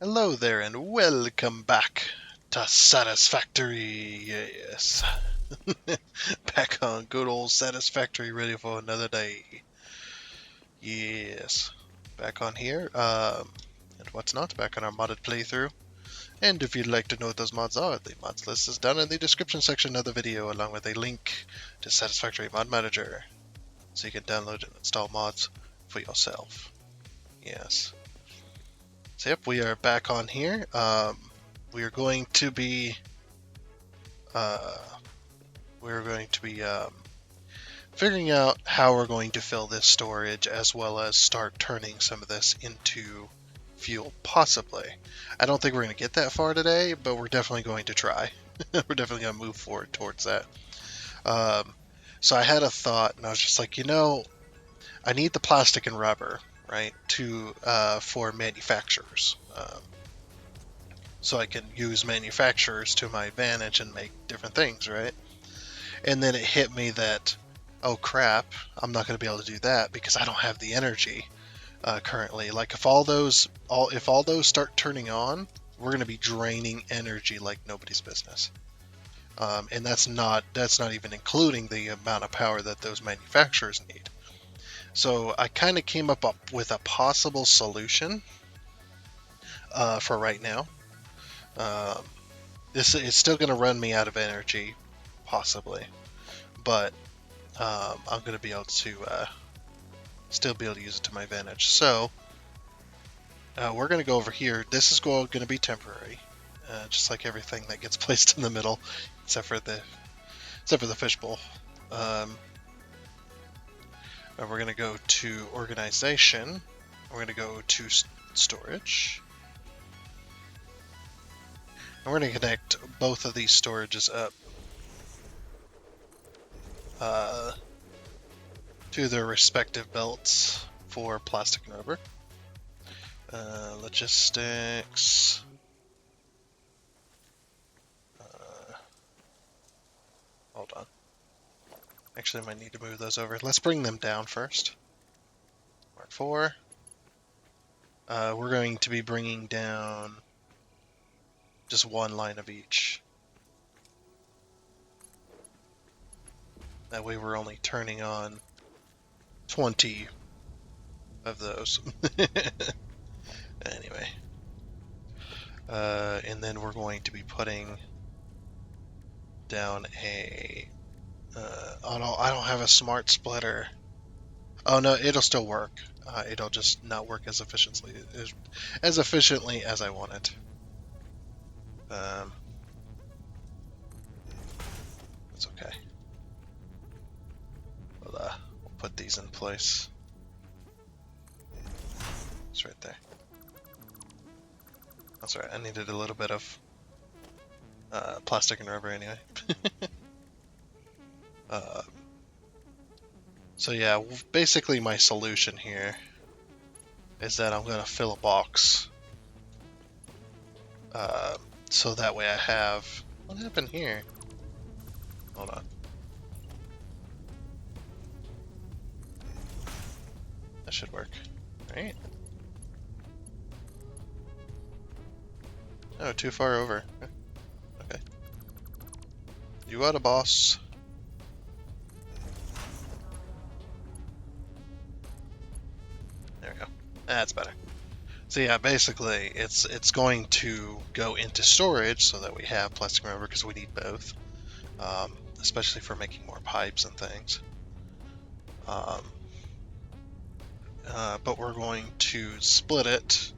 Hello there and welcome back to Satisfactory. Yes. Back on good old Satisfactory, ready for another day. Yes. Back on here. And what's not, back on our modded playthrough. And if you'd like to know what those mods are, the mods list is down in the description section of the video, along with a link to Satisfactory Mod Manager, so you can download and install mods for yourself. Yes. So yep, we are back on here. We are going to be uh, figuring out how we're going to fill this storage, as well as start turning some of this into fuel, possibly. I don't think we're going to get that far today, but we're definitely going to try. We're definitely going to move forward towards that. So I had a thought, and I was just like, I need the plastic and rubber, right, for manufacturers. So I can use manufacturers to my advantage and make different things, right? And then it hit me that, oh crap, I'm not going to be able to do that because I don't have the energy currently. Like if all those start turning on, we're going to be draining energy like nobody's business. And that's not even including the amount of power that those manufacturers need. So I kind of came up with a possible solution for right now. Um, this it's still going to run me out of energy, possibly, but I'm going to be able to still be able to use it to my advantage. So we're going to go over here. This is going to be temporary, just like everything that gets placed in the middle, except for the fishbowl. We're going to go to organization. We're going to go to storage. And we're going to connect both of these storages up to their respective belts for plastic and rubber. Logistics. Hold on. Actually, I might need to move those over. Let's bring them down first. Mark 4. We're going to be bringing down just one line of each. That way we're only turning on 20 of those. Anyway. And then we're going to be putting down a... I don't have a smart splitter. Oh no, it'll still work. It'll just not work as efficiently as I want it. That's okay. We'll put these in place. It's right there. That's right. I needed a little bit of plastic and rubber anyway. So yeah, basically my solution here is that I'm going to fill a box. So that way I have... What happened here? Hold on. That should work. Right? Oh, too far over. Okay. You got a boss. There we go. That's better. So yeah, basically it's going to go into storage so that we have plastic and rubber because we need both, especially for making more pipes and things. But we're going to split it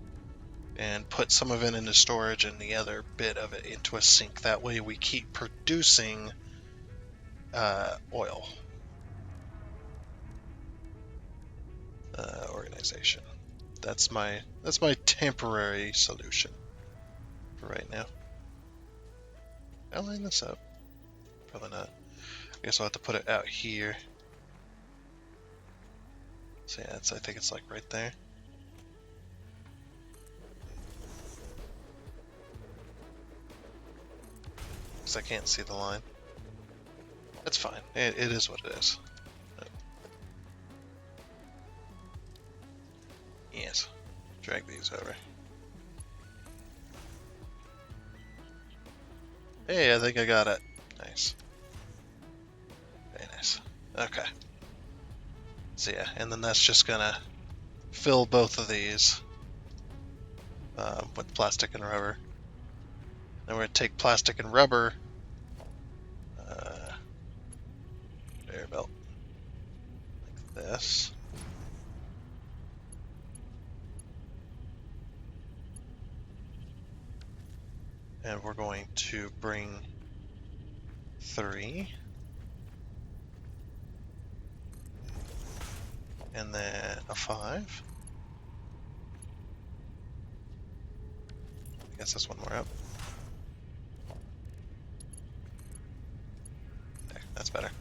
and put some of it into storage and the other bit of it into a sink. That way we keep producing oil. Organization. That's my temporary solution for right now. I'll line this up. Probably not. I guess I'll have to put it out here. So yeah, I think it's like right there. Because I can't see the line. That's fine. It is what it is. Yes. Drag these over. Hey, I think I got it. Nice. Very nice. Okay. So yeah, and then that's just gonna fill both of these with plastic and rubber. Then we're gonna take plastic and rubber conveyor belt like this. And we're going to bring 3. And then a 5. I guess that's one more up. There, that's better.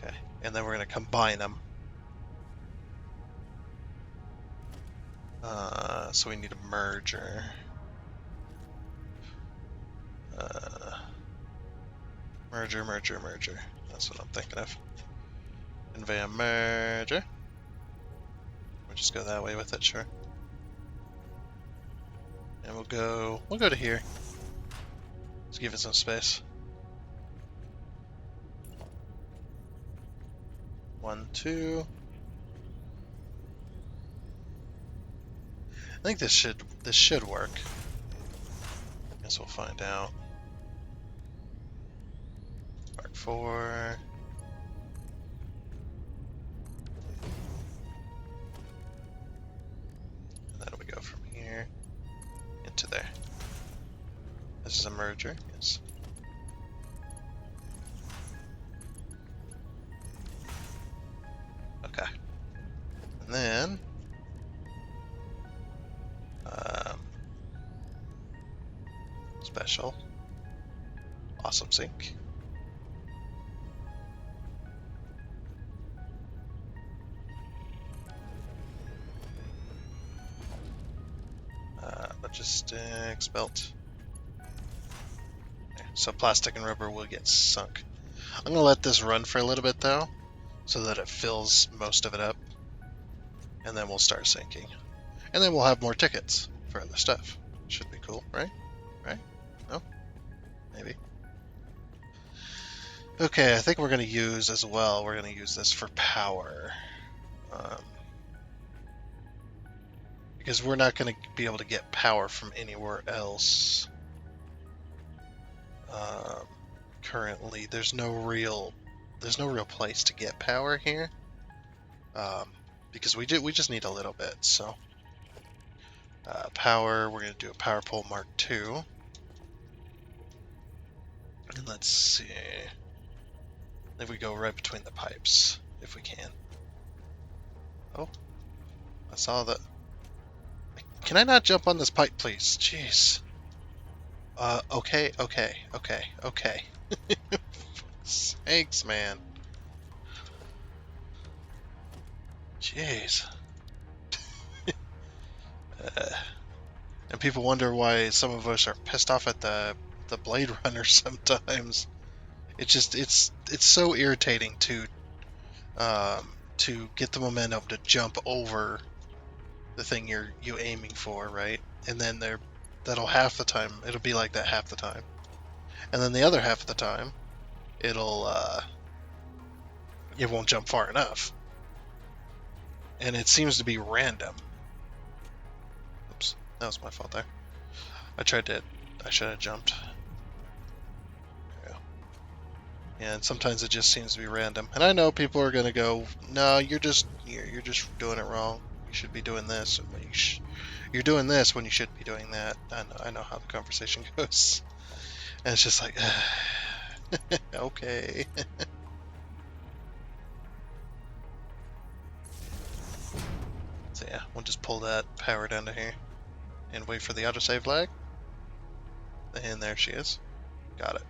Okay, and then we're going to combine them. So we need a merger. Merger. That's what I'm thinking of. Conveyor merger. We'll just go that way with it, sure. And we'll go to here. Let's give it some space. 1, 2. I think this should work. Guess we'll find out. Mark 4. And then we go from here into there. This is a merger, yes. Okay. And then special awesome sync. Logistics belt. Okay, so plastic and rubber will get sunk. I'm gonna let this run for a little bit though, so that it fills most of it up, and then we'll start sinking. And then we'll have more tickets for other stuff. Should be cool, right? Right? No? Maybe. Okay, I think we're going to use as well, we're going to use this for power. Because we're not going to be able to get power from anywhere else. Currently, there's no real place to get power here. Because we just need a little bit, so. Power, we're going to do a power pole Mark II. And let's see if we go right between the pipes, if we can. Oh, I saw that. Can I not jump on this pipe, please? Jeez. Okay. Thanks, man. Jeez. And people wonder why some of us are pissed off at the Blade Runner sometimes. It's so irritating to get the momentum to jump over the thing you're aiming for, right? And then that'll half the time it'll be like that half the time, and then the other half of the time it won't jump far enough, and it seems to be random. Oops, that was my fault there. I should have jumped. And sometimes it just seems to be random. And I know people are going to go, no, you're just doing it wrong. You should be doing this. You're doing this when you should be doing that. I know how the conversation goes. And it's just like, okay. So yeah, we'll just pull that power down to here. And wait for the autosave lag. And there she is. Got it.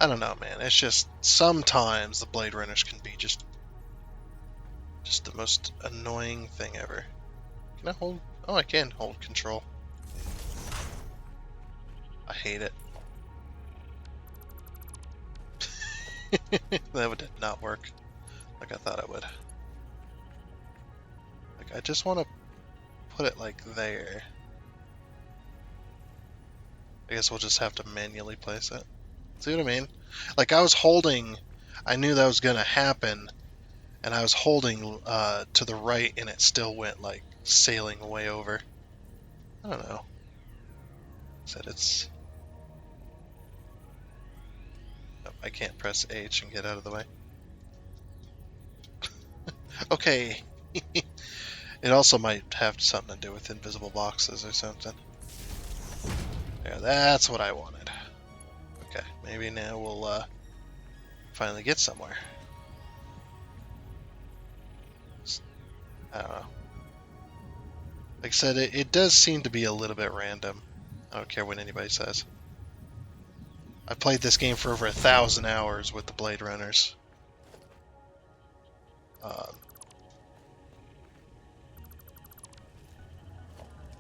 I don't know, man. It's just sometimes the Blade Runners can be just the most annoying thing ever. Can I hold? Oh, I can hold control. I hate it. That did not work like I thought it would. Like, I just want to put it like there. I guess we'll just have to manually place it. See what I mean? Like I knew that was going to happen, and I was holding to the right, and it still went like sailing way over. I don't know. Said it's... Oh, I can't press H and get out of the way. Okay. It also might have something to do with invisible boxes or something. Yeah, that's what I wanted. Okay, maybe now we'll finally get somewhere. I don't know. Like I said, it does seem to be a little bit random. I don't care what anybody says. I played this game for over 1,000 hours with the Blade Runners.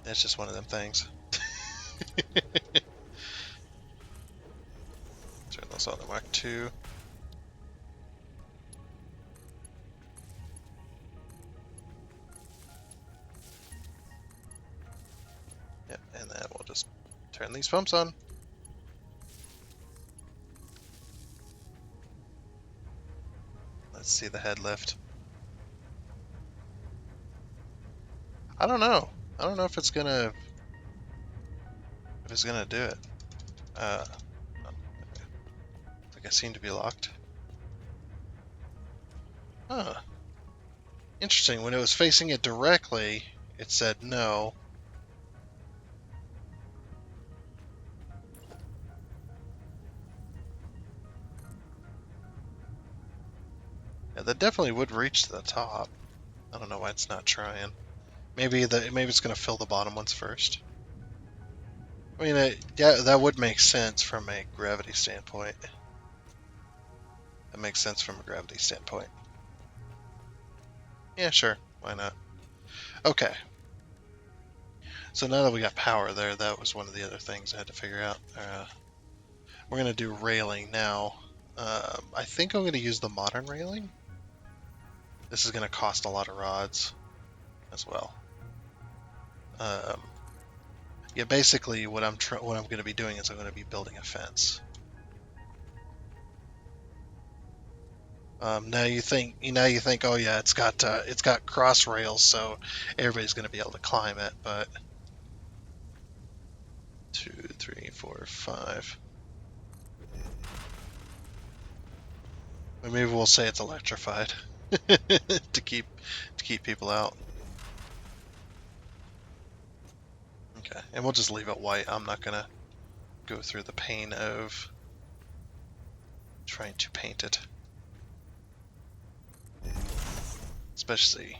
It's just one of them things. Turn those on to Mark II. Yep, and then we'll just turn these pumps on. Let's see the head lift. I don't know. I don't know if it's gonna do it. I think I seem to be locked. Huh. Interesting. When it was facing it directly, it said no. Yeah, that definitely would reach to the top. I don't know why it's not trying. Maybe it's gonna fill the bottom ones first. I mean, yeah, that would make sense from a gravity standpoint. That makes sense from a gravity standpoint. Yeah, sure. Why not? Okay. So now that we got power there, that was one of the other things I had to figure out. We're going to do railing now. I think I'm going to use the modern railing. This is going to cost a lot of rods as well. Yeah, basically what I'm going to be doing is I'm going to be building a fence. Now you think, oh yeah, it's got cross rails, so everybody's going to be able to climb it. But 2, 3, 4, 5. Or maybe we'll say it's electrified to keep people out. Okay, and we'll just leave it white. I'm not gonna go through the pain of trying to paint it, especially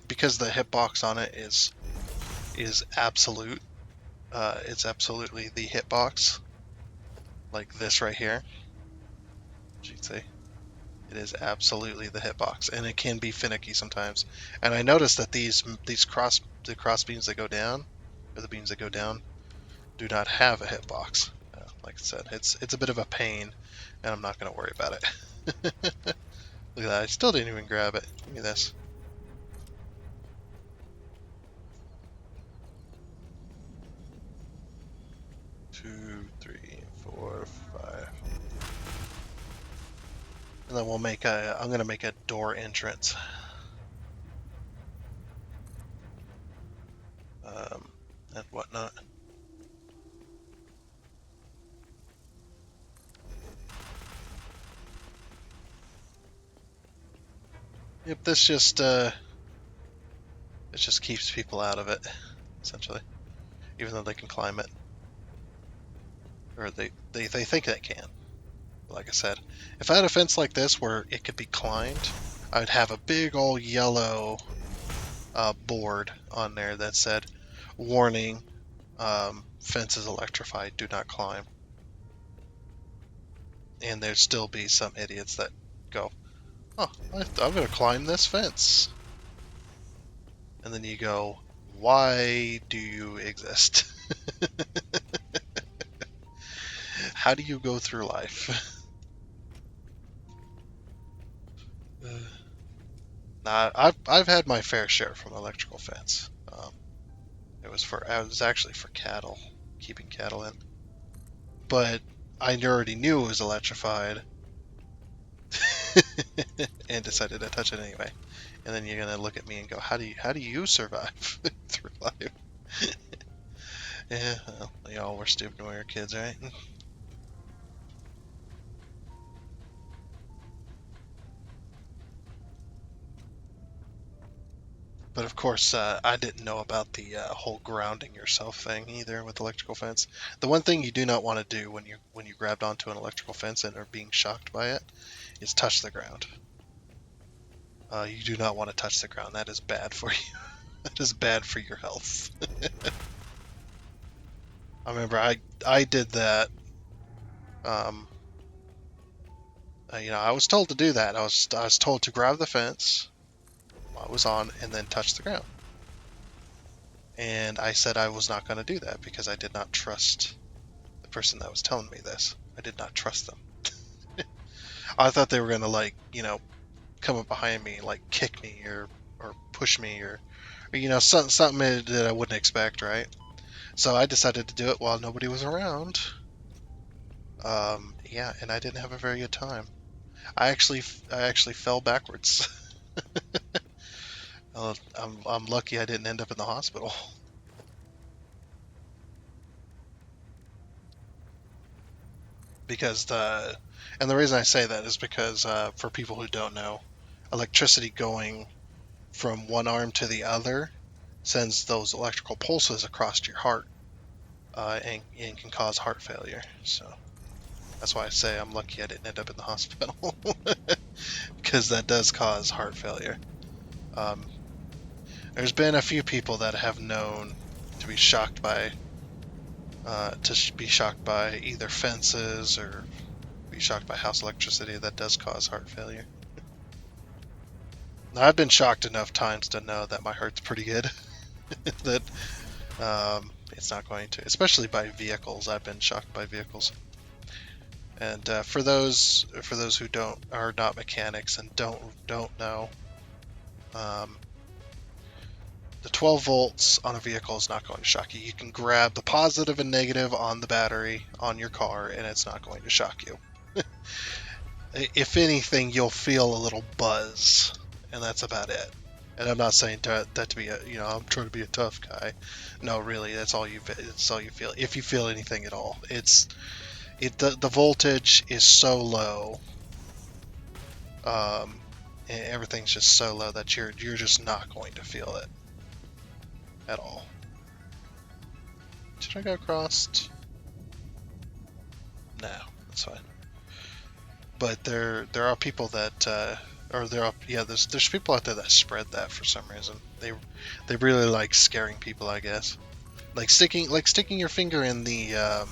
because the hitbox on it is absolute. It's absolutely the hitbox, like this right here. As you can see, it is absolutely the hitbox, and it can be finicky sometimes. And I noticed that the cross beams that go down, or the beams that go down, do not have a hitbox. Like I said, it's a bit of a pain, and I'm not going to worry about it. Look at that! I still didn't even grab it. Give me this. Two, three, four, 5. And then we'll make I'm going to make a door entrance. And whatnot. Yep, this just keeps people out of it, essentially, even though they can climb it, or they think they can. Like I said, if I had a fence like this where it could be climbed, I'd have a big old yellow board on there that said, "Warning: fence is electrified. Do not climb." And there'd still be some idiots that go, "Oh, I'm going to climb this fence." And then you go, "Why do you exist? How do you go through life?" Nah, I've had my fair share from electrical fence. It was actually for cattle, keeping cattle in. But I already knew it was electrified, and decided to touch it anyway. And then you're gonna look at me and go, how do you survive through life? Yeah, well, we all were stupid when we were kids, right? But of course, I didn't know about the whole grounding yourself thing either with electrical fence. The one thing you do not want to do when you grabbed onto an electrical fence and are being shocked by it is touch the ground. You do not want to touch the ground. That is bad for you. That is bad for your health. I remember I did that. Um, I was told to do that. I was told to grab the fence while I was on and then touch the ground. And I said I was not going to do that because I did not trust the person that was telling me this. I did not trust them. I thought they were going to come up behind me, like kick me or push me or something that I wouldn't expect, right? So I decided to do it while nobody was around. Yeah, and I didn't have a very good time. I actually fell backwards. I'm lucky I didn't end up in the hospital. because the reason I say that is because for people who don't know, electricity going from one arm to the other sends those electrical pulses across your heart, and can cause heart failure. So that's why I say I'm lucky I didn't end up in the hospital, because that does cause heart failure. Um, there's been a few people that have known to be shocked by either fences or be shocked by house electricity that does cause heart failure. Now, I've been shocked enough times to know that my heart's pretty good. that it's not going to, especially by vehicles. I've been shocked by vehicles. And for those who are not mechanics and don't know, um, the 12 volts on a vehicle is not going to shock you. You can grab the positive and negative on the battery on your car, and it's not going to shock you. If anything, you'll feel a little buzz, and that's about it. And I'm not saying that to be I'm trying to be a tough guy. No, really, that's all you feel. If you feel anything at all, the voltage is so low, and everything's just so low that you're just not going to feel it at all. Did I go across? No, that's fine. But there are people that there's people out there that spread that for some reason. They really like scaring people, I guess. Like sticking your finger in the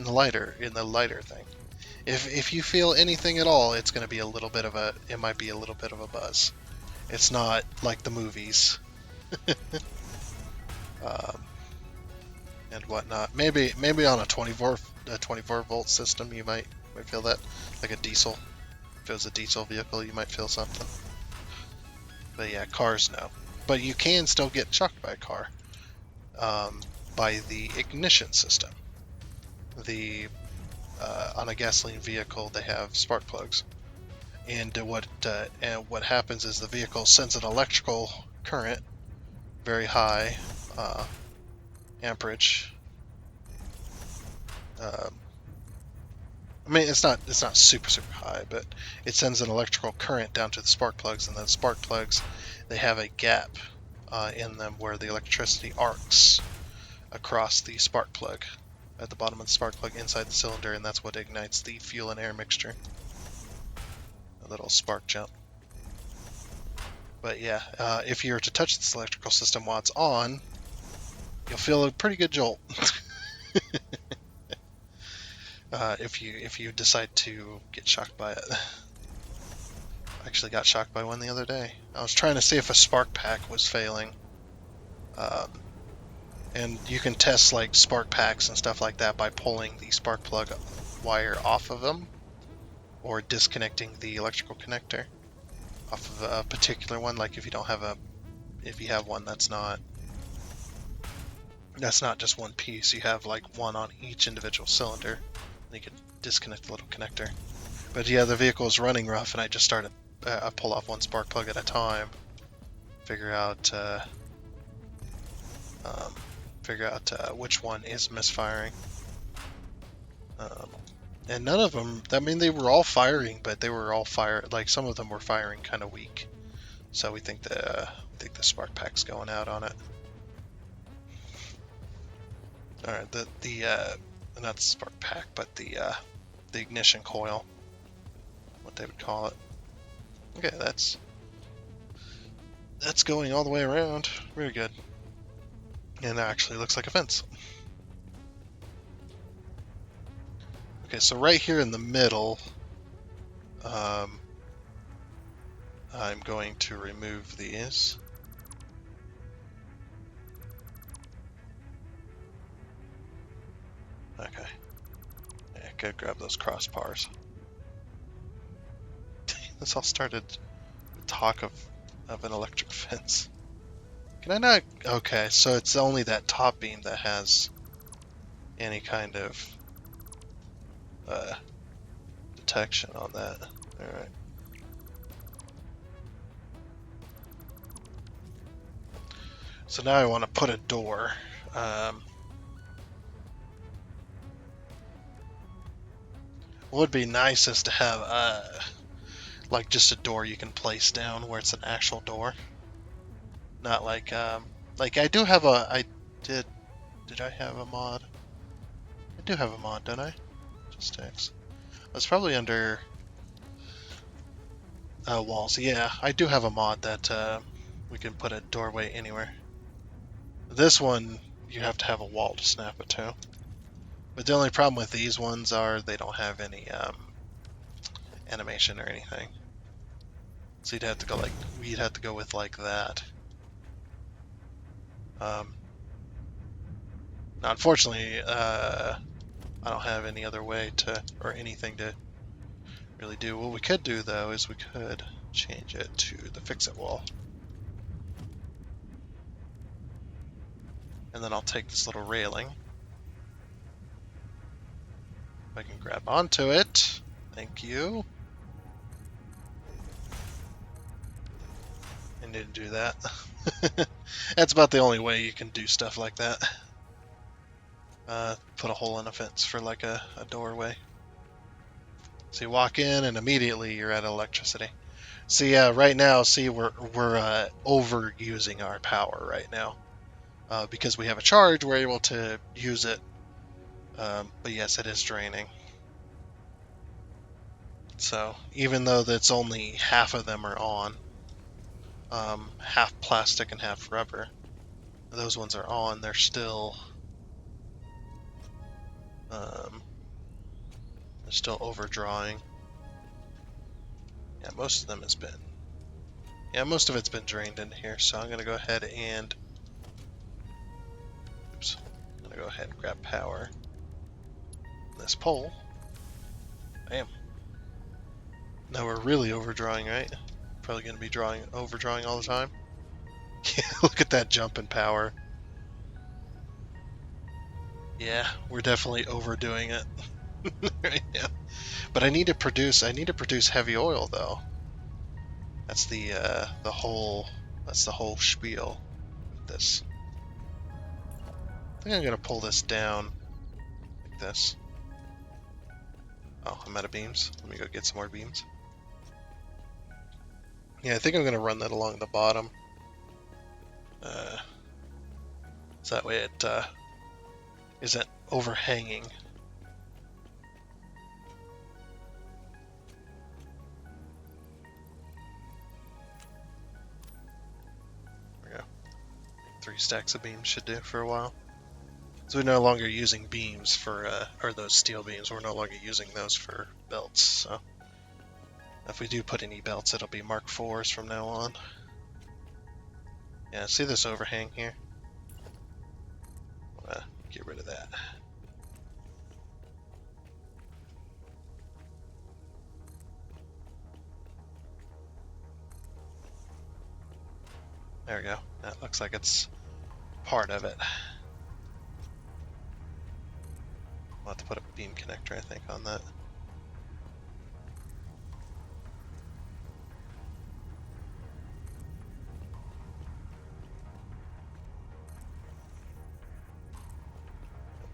lighter thing. If you feel anything at all, it might be a little bit of a buzz. It's not like the movies. um, and whatnot. Maybe on a 24 volt system you might feel that, like a diesel. If it was a diesel vehicle, you might feel something. But yeah, cars no. But you can still get shocked by a car, by the ignition system. On a gasoline vehicle, they have spark plugs, and what happens is the vehicle sends an electrical current, very high amperage. I mean, it's not super high, but it sends an electrical current down to the spark plugs, and the spark plugs, they have a gap in them where the electricity arcs across the spark plug at the bottom of the spark plug inside the cylinder, and that's what ignites the fuel and air mixture. A little spark jump. But yeah, if you were to touch this electrical system while it's on, you'll feel a pretty good jolt. If you decide to get shocked by it. I actually got shocked by one the other day. I was trying to see if a spark pack was failing. And you can test like spark packs and stuff like that by pulling the spark plug wire off of them, or disconnecting the electrical connector off of a particular one. Like if you have one that's not That's not just one piece. You have like one on each individual cylinder. And you can disconnect the little connector. But yeah, the vehicle is running rough, and I just started. I pull off one spark plug at a time. Figure out which one is misfiring. And none of them. I mean, they were all firing, but they were all like some of them were firing kind of weak. So we think the spark pack's going out on it. All right, not the spark pack, but the ignition coil, what they would call it. Okay, that's going all the way around. Very good. And it actually looks like a fence. Okay, so right here in the middle, I'm going to remove these. Okay. Yeah, go grab those crossbars. This all started with talk of an electric fence. Can I not? Okay, so it's only that top beam that has any kind of detection on that. Alright. So now I want to put a door. What would be nice is to have like just a door you can place down where it's an actual door. Not like I do have did I have a mod? I do have a mod, don't I? Just text. It's probably under walls. Yeah, I do have a mod that we can put a doorway anywhere. This one you have to have a wall to snap it to. But the only problem with these ones are they don't have any animation or anything. So you'd have to go with like that. Now, unfortunately, I don't have any other way or anything to really do. What we could do though is we could change it to the fix-it wall. And then I'll take this little railing. If I can grab onto it. Thank you. I need to do that. That's about the only way you can do stuff like that. Put a hole in a fence for like a doorway. So you walk in and immediately you're at electricity. So yeah, right now, see we're overusing our power right now. Because we have a charge, we're able to use it. But yes, it is draining. So even though that's only half of them are on, half plastic and half rubber, those ones are on, they're still overdrawing. Yeah, most of it's been drained in here, so I'm gonna go ahead and grab power on this pole. Bam. Now we're really overdrawing, right? Probably gonna be overdrawing all the time. Yeah, look at that jump in power. Yeah, we're definitely overdoing it right now. But I need to produce heavy oil though. That's the whole spiel with this. I think I'm gonna pull this down like this. Oh, I'm out of beams. Let me go get some more beams. Yeah, I think I'm gonna run that along the bottom. So that way it isn't overhanging. There we go. 3 stacks of beams should do for a while. So we're no longer using beams for, or those steel beams, we're no longer using those for belts, so if we do put any belts, it'll be Mark IVs from now on. Yeah, see this overhang here? I'm gonna get rid of that. There we go. That looks like it's part of it. I'll have to put a beam connector, I think, on that.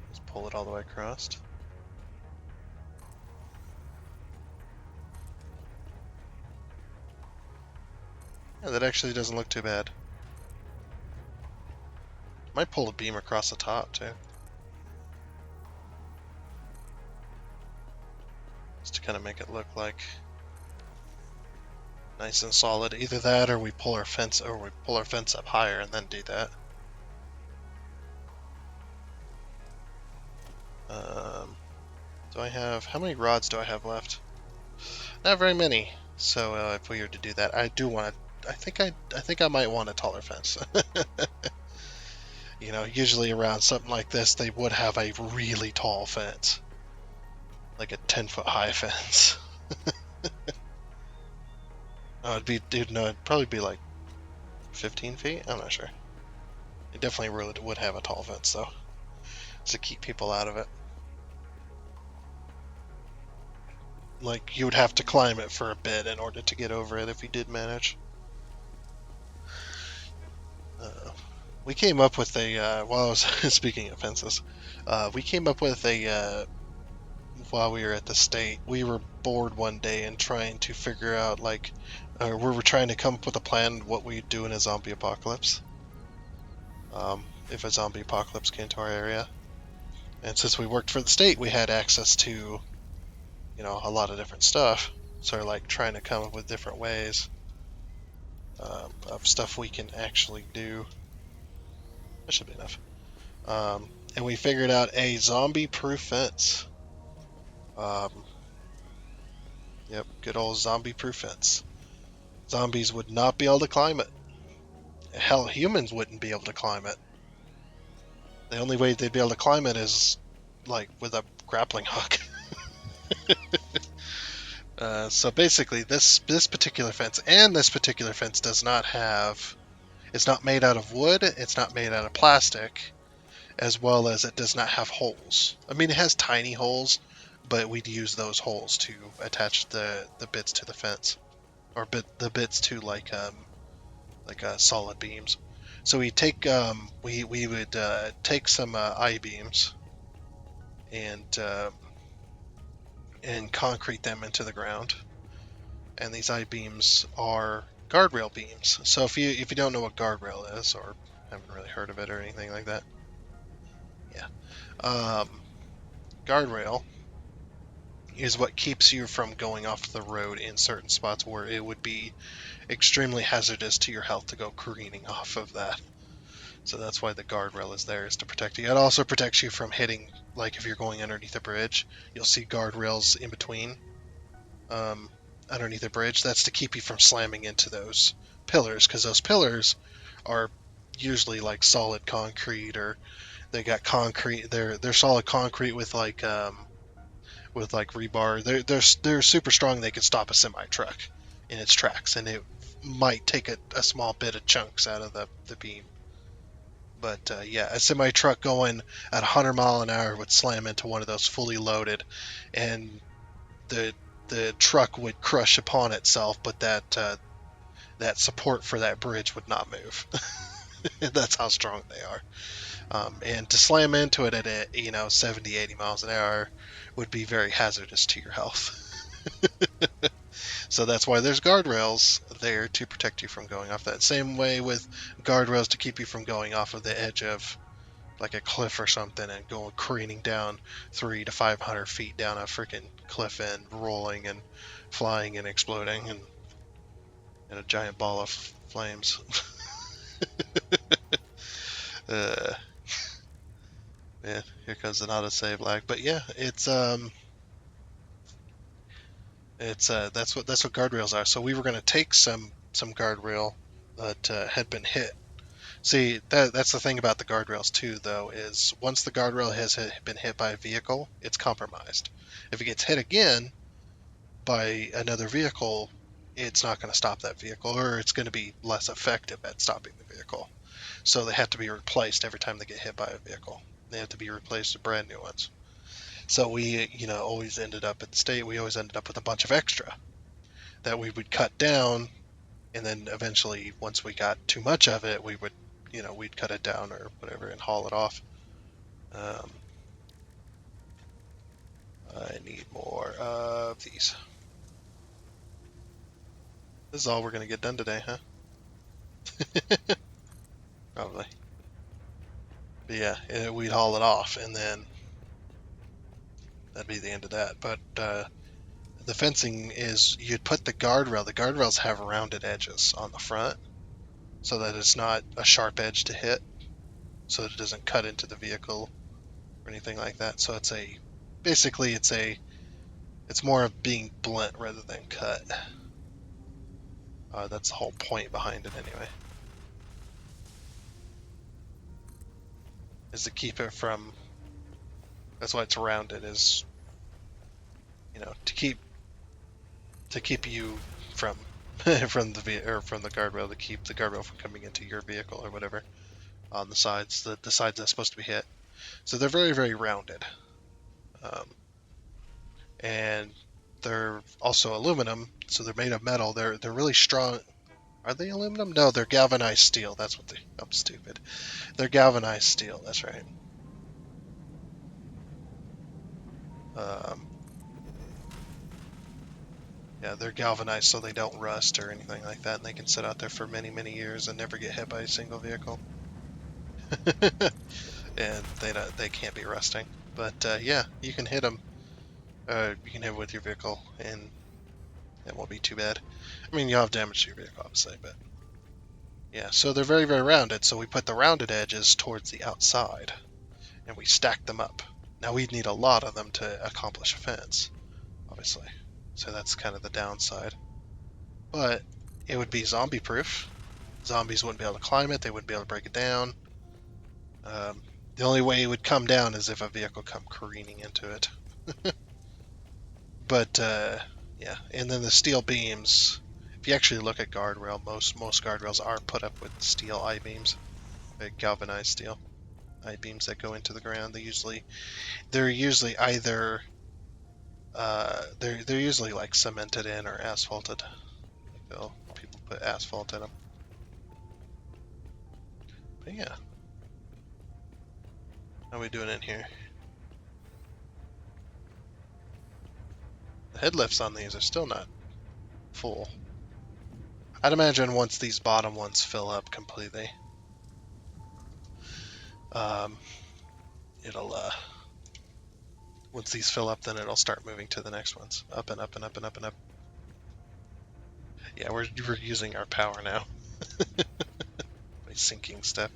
Just pull it all the way across. Yeah, that actually doesn't look too bad. Might pull a beam across the top, too. Just to kind of make it look like nice and solid. Either that or we pull our fence up higher and then do that. Do I have, how many rods do I have left? Not very many. So if we were to do that, I do want to, I think I might want a taller fence. You know, usually around something like this, they would have a really tall fence. Like a 10-foot high fence. Oh, it'd probably be like 15 feet? I'm not sure. It definitely really would have a tall fence, though, to keep people out of it. Like, you would have to climb it for a bit in order to get over it if you did manage. We came up with while I was speaking of fences, we came up with while we were at the state, we were bored one day and trying to figure out, like, we were trying to come up with a plan what we'd do in a zombie apocalypse. If a zombie apocalypse came to our area. And since we worked for the state, we had access to, you know, a lot of different stuff. So we're like trying to come up with different ways of stuff we can actually do. That should be enough. And we figured out a zombie-proof fence. Yep, good old zombie-proof fence. Zombies would not be able to climb it. Hell, humans wouldn't be able to climb it. The only way they'd be able to climb it is, like, with a grappling hook. So basically, this particular fence and this particular fence does not have. It's not made out of wood. It's not made out of plastic, as well as it does not have holes. I mean, it has tiny holes, but we'd use those holes to attach the bits to the fence, or the bits to like solid beams. So we take we would take some I-beams and concrete them into the ground. And these I-beams are guardrail beams. So if you don't know what guardrail is, or haven't really heard of it or anything like that, yeah, guardrail is what keeps you from going off the road in certain spots where it would be extremely hazardous to your health to go careening off of that. So that's why the guardrail is there, is to protect you. It also protects you from hitting, like if you're going underneath a bridge, you'll see guardrails in between. Underneath the bridge, that's to keep you from slamming into those pillars, because those pillars are usually like solid concrete, or they got concrete. They're solid concrete with like rebar. They're super strong. They can stop a semi truck in its tracks, and it might take a small bit of chunks out of the beam. But yeah, a semi truck going at 100 mile an hour would slam into one of those fully loaded, and the truck would crush upon itself, but that support for that bridge would not move. That's how strong they are. And to slam into it at 70, 80 miles an hour would be very hazardous to your health. So that's why there's guardrails there to protect you from going off that. Same way with guardrails to keep you from going off of the edge of like a cliff or something and going careening down 300 to 500 feet down a freaking cliff and rolling and flying and exploding and in a giant ball of flames. Man, here comes an autosave lag. But yeah, it's that's what guardrails are. So we were going to take some guardrail that had been hit. See, that's the thing about the guardrails too, though, is once the guardrail has been hit by a vehicle, it's compromised. If it gets hit again by another vehicle, it's not going to stop that vehicle, or it's going to be less effective at stopping the vehicle. So they have to be replaced every time they get hit by a vehicle. They have to be replaced with brand new ones. So we, always ended up at the state. We always ended up with a bunch of extra that we would cut down, and then eventually, once we got too much of it, we would, we'd cut it down or whatever and haul it off. Um, I need more of these. This is all we're gonna get done today, huh? Probably. But yeah, we'd haul it off, and then that'd be the end of that. But the fencing is you'd put the guardrail. The guardrails have rounded edges on the front, so that it's not a sharp edge to hit, so that it doesn't cut into the vehicle or anything like that. So basically it's more of being blunt rather than cut. That's the whole point behind it anyway. Is to keep it from. That's why it's rounded. Is to keep you from from the guardrail, to keep the guardrail from coming into your vehicle or whatever on the sides. The sides that's supposed to be hit. So they're very very rounded, um, and they're also aluminum. So they're made of metal. They're really strong. Are they aluminum? No, they're galvanized steel. That's what they. I'm stupid. They're galvanized steel. That's right. Um, yeah, they're galvanized so they don't rust or anything like that, and they can sit out there for many, many years and never get hit by a single vehicle. And they can't be rusting. But yeah, you can hit them. You can hit them with your vehicle, and it won't be too bad. I mean, you'll have damage to your vehicle, obviously, but yeah. So they're very, very rounded. So we put the rounded edges towards the outside, and we stack them up. Now we'd need a lot of them to accomplish a fence, obviously. So that's kind of the downside. But it would be zombie proof. Zombies wouldn't be able to climb it. They wouldn't be able to break it down. The only way it would come down is if a vehicle come careening into it. But yeah, and then the steel beams. If you actually look at guardrail, most guardrails are put up with steel I-beams, galvanized steel I-beams that go into the ground. They're usually either they're usually like cemented in or asphalted. People put asphalt in them. But yeah, how are we doing in here? The headlifts on these are still not full. I'd imagine once these bottom ones fill up completely, um, it'll once these fill up, then it'll start moving to the next ones, up and up and up and up and up. Yeah, we're using our power now by sinking stuff.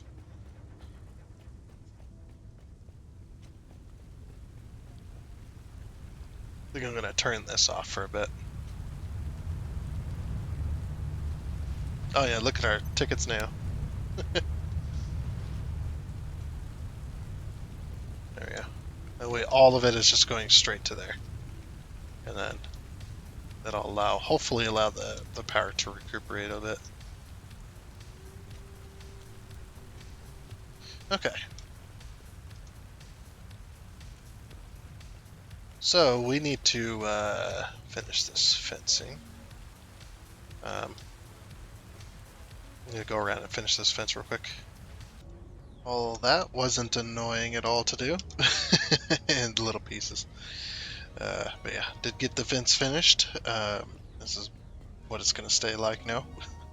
I think I'm gonna turn this off for a bit. Oh yeah, look at our tickets now. There we go. That way, all of it is just going straight to there, and then that'll hopefully allow the power to recuperate a bit. Okay. So we need to finish this fencing. I'm gonna go around and finish this fence real quick. Well, that wasn't annoying at all to do, in little pieces. But yeah, did get the fence finished. This is what it's gonna stay like now.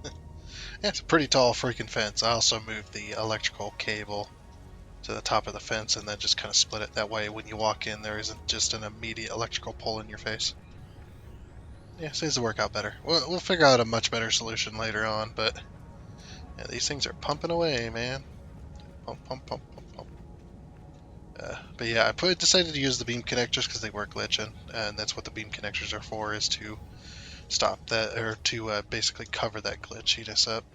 Yeah, it's a pretty tall freaking fence. I also moved the electrical cable to the top of the fence and then just kind of split it. That way, when you walk in, there isn't just an immediate electrical pull in your face. Yeah, seems to work out better. We'll figure out a much better solution later on, but yeah, these things are pumping away, man. Pump, pump, pump, pump, pump. But yeah, I decided to use the beam connectors because they were glitching, and that's what the beam connectors are for, is to stop that, or to basically cover that glitchiness up,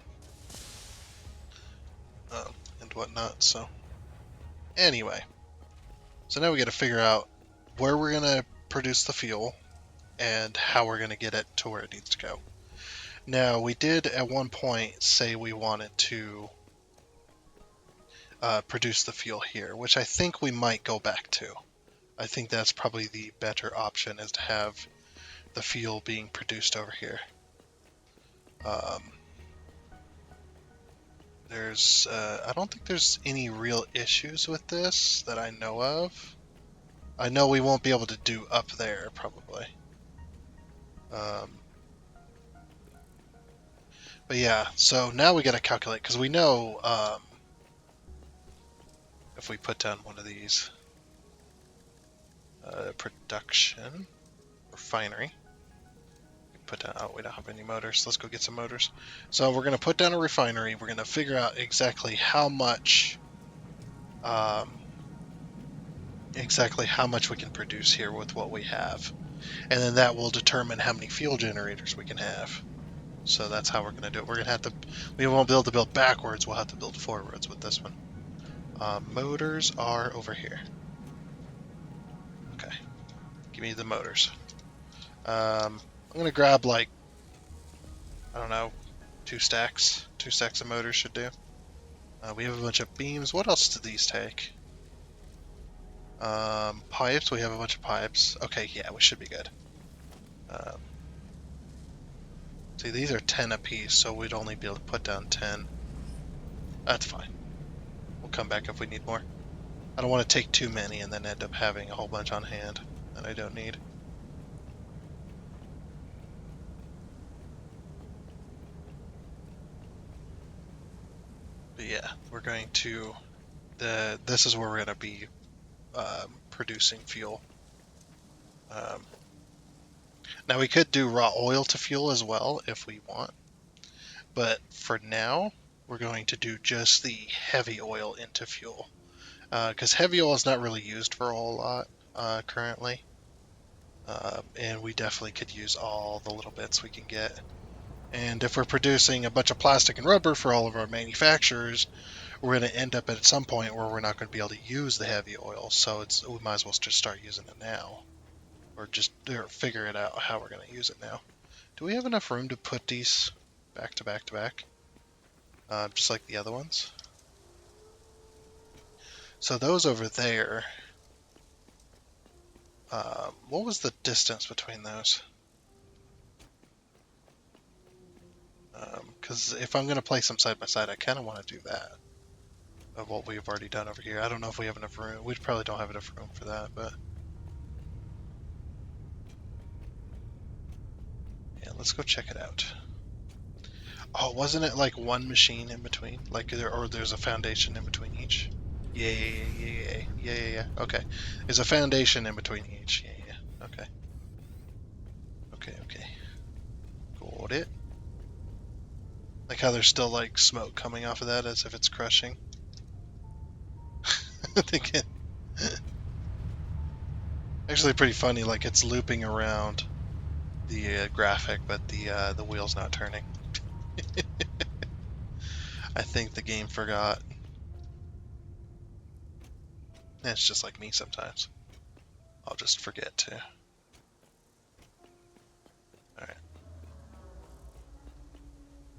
and whatnot. So anyway, so now we got to figure out where we're gonna produce the fuel and how we're gonna get it to where it needs to go. Now, we did at one point say we wanted to produce the fuel here, which I think we might go back to. I think that's probably the better option, is to have the fuel being produced over here. I don't think there's any real issues with this that I know of. I know we won't be able to do up there, probably. But yeah, so now we got to calculate, because we know if we put down one of these, production, refinery, put down, oh, we don't have any motors. Let's go get some motors. So we're going to put down a refinery. We're going to figure out exactly how much we can produce here with what we have. And then that will determine how many fuel generators we can have. So that's how we're going to do it. We're going to have to, we won't be able to build backwards. We'll have to build forwards with this one. Motors are over here. Okay. Give me the motors. I'm going to grab, like, I don't know, 2 stacks. 2 stacks of motors should do. We have a bunch of beams. What else do these take? Pipes. We have a bunch of pipes. Okay, yeah, we should be good. See, these are 10 apiece, so we'd only be able to put down 10. That's fine. We'll come back if we need more. I don't want to take too many and then end up having a whole bunch on hand that I don't need. But yeah, we're going to... This is where we're going to be producing fuel. Now we could do raw oil to fuel as well if we want. But for now, we're going to do just the heavy oil into fuel. Because heavy oil is not really used for a whole lot currently. And we definitely could use all the little bits we can get. And if we're producing a bunch of plastic and rubber for all of our manufacturers, we're going to end up at some point where we're not going to be able to use the heavy oil. So we might as well just start using it now. Or figure it out how we're going to use it now. Do we have enough room to put these back to back to back? Just like the other ones? So those over there, what was the distance between those? Because if I'm going to place them side by side, I kind of want to do that, of what we've already done over here. I don't know if we have enough room. We probably don't have enough room for that, but... yeah, let's go check it out. Oh, wasn't it like one machine in between? Like, there's a foundation in between each? Yeah. Okay. There's a foundation in between each. Yeah. Okay. Got it. Like how there's still like smoke coming off of that as if it's crushing. Thinking. Actually pretty funny, like it's looping around the graphic, but the wheel's not turning. I think the game forgot. It's just like me sometimes. I'll just forget to. Alright.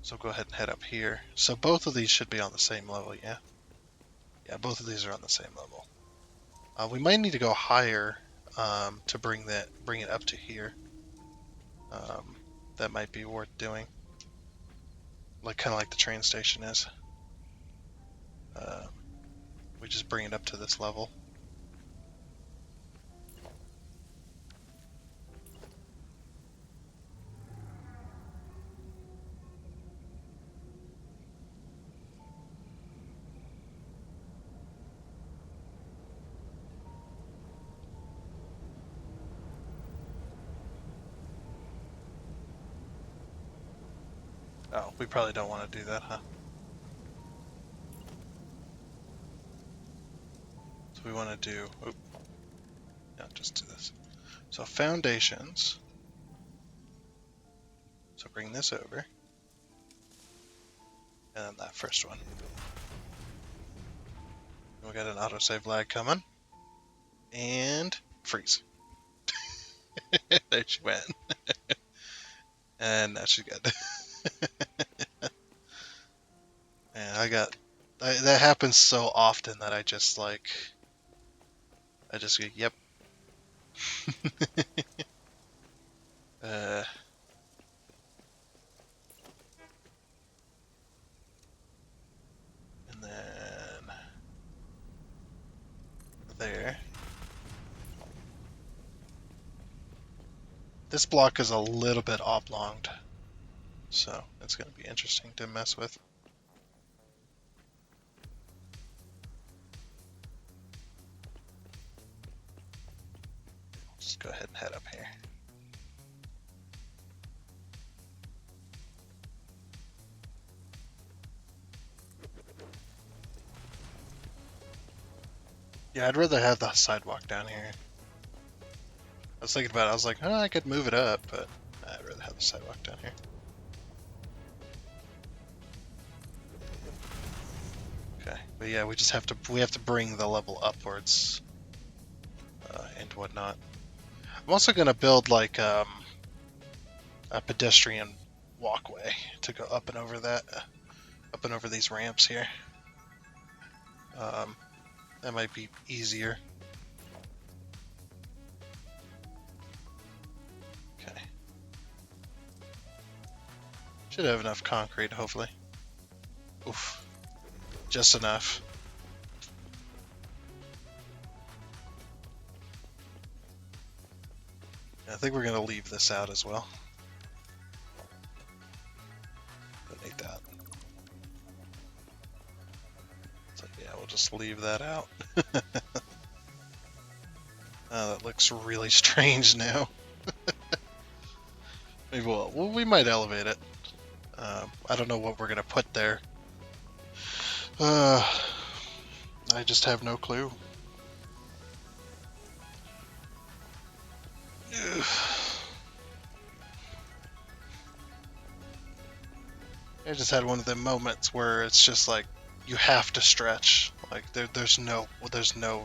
So go ahead and head up here. So both of these should be on the same level, yeah? Yeah, both of these are on the same level. We might need to go higher to bring it up to here. That might be worth doing. Like kind of like the train station is. We just bring it up to this level. Oh, we probably don't want to do that, huh? So we want to do... Oop. Yeah, just do this. So foundations. So bring this over. And then that first one. We got an autosave lag coming. And freeze. There she went. And now she's good. Man, that happens so often that I just go, yep, uh, and then there. This block is a little bit oblonged, so it's going to be interesting to mess with. Just go ahead and head up here. Yeah, I'd rather have the sidewalk down here. I was thinking about it, I was like, oh, I could move it up, but I'd rather have the sidewalk down here. Okay, but yeah, we have to bring the level upwards and whatnot. I'm also gonna build like a pedestrian walkway to go up and over up and over these ramps here. That might be easier. Okay. Should have enough concrete, hopefully. Oof. Just enough. I think we're going to leave this out as well. Don't need that. So yeah, we'll just leave that out. That looks really strange now. Maybe we might elevate it. I don't know what we're going to put there. I just have no clue. I just had one of the moments where it's just like you have to stretch. Like there's no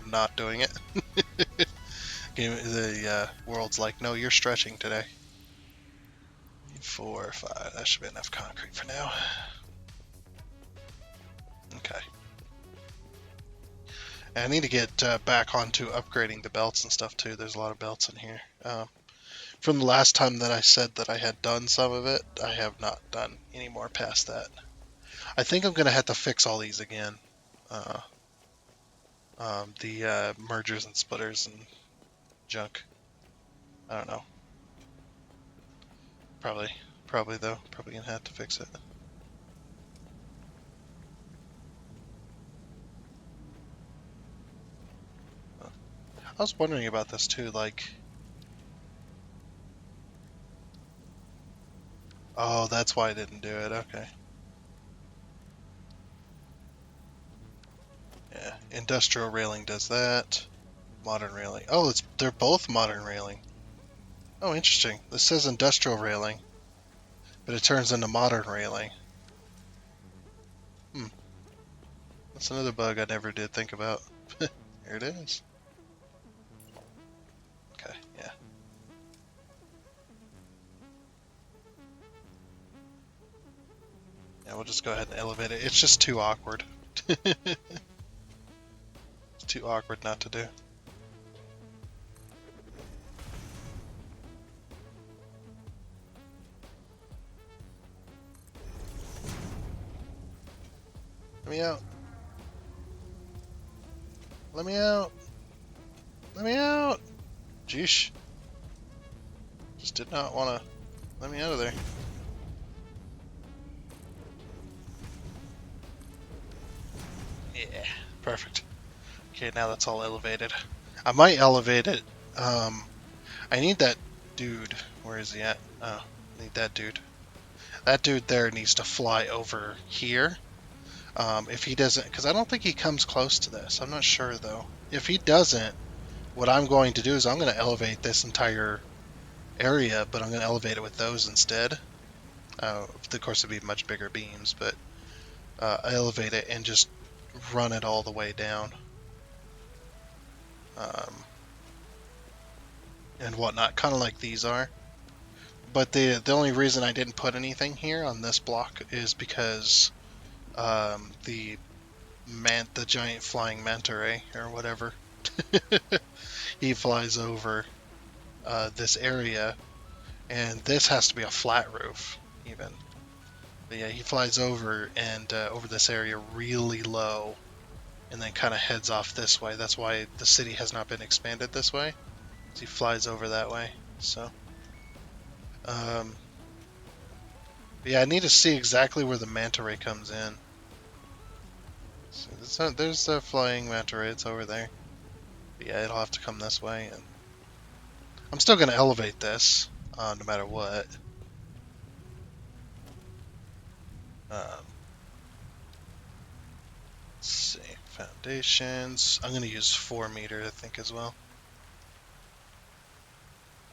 not doing it. The world's like, no, you're stretching today. 4 or 5. That should be enough concrete for now. Okay. And I need to get back onto upgrading the belts and stuff too. There's a lot of belts in here. From the last time that I said that I had done some of it, I have not done any more past that. I think I'm going to have to fix all these again. The mergers and splitters and junk. I don't know. Probably though. Probably going to have to fix it. I was wondering about this too, like... Oh, that's why I didn't do it, okay. Yeah, industrial railing does that. Modern railing. Oh, they're both modern railing. Oh, interesting. This says industrial railing, but it turns into modern railing. That's another bug I never did think about. Here it is. Okay, yeah. Yeah, we'll just go ahead and elevate it. It's just too awkward. It's too awkward not to do. Let me out. Let me out. Let me out. Jeesh. Just did not want to let me out of there. Yeah, perfect. Okay, now that's all elevated. I might elevate it. I need that dude. Where is he at? Oh, I need that dude. That dude there needs to fly over here. If he doesn't, because I don't think he comes close to this. I'm not sure though. If he doesn't, what I'm going to do is I'm going to elevate this entire area, but I'm going to elevate it with those instead. Of course, it'd be much bigger beams, but I elevate it and just run it all the way down. And whatnot, kind of like these are. But the only reason I didn't put anything here on this block is because the giant flying manta ray or whatever, he flies over this area, and this has to be a flat roof, even. But yeah, he flies over and over this area really low, and then kind of heads off this way. That's why the city has not been expanded this way. He flies over that way. So, um, yeah, I need to see exactly where the manta ray comes in. So there's the flying manta ray. It's over there. But yeah, it'll have to come this way, and I'm still going to elevate this, no matter what. Um, let's see, foundations. I'm going to use 4 meter, I think, as well.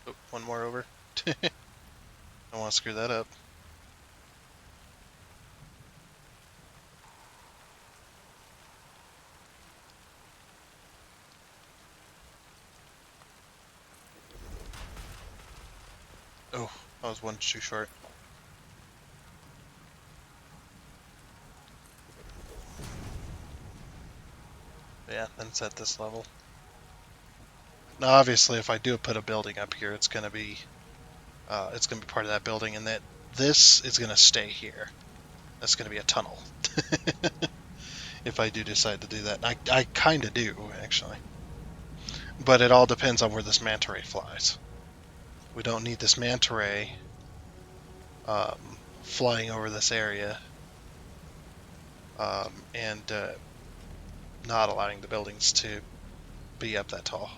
Oh, one more over. I don't want to screw that up. Oh, I was one too short. Yeah, then it's at this level. Now, obviously, if I do put a building up here, it's gonna be part of that building, and that this is gonna stay here. That's gonna be a tunnel. If I do decide to do that, I kind of do actually, but it all depends on where this manta ray flies. We don't need this manta ray um, flying over this area and not allowing the buildings to be up that tall.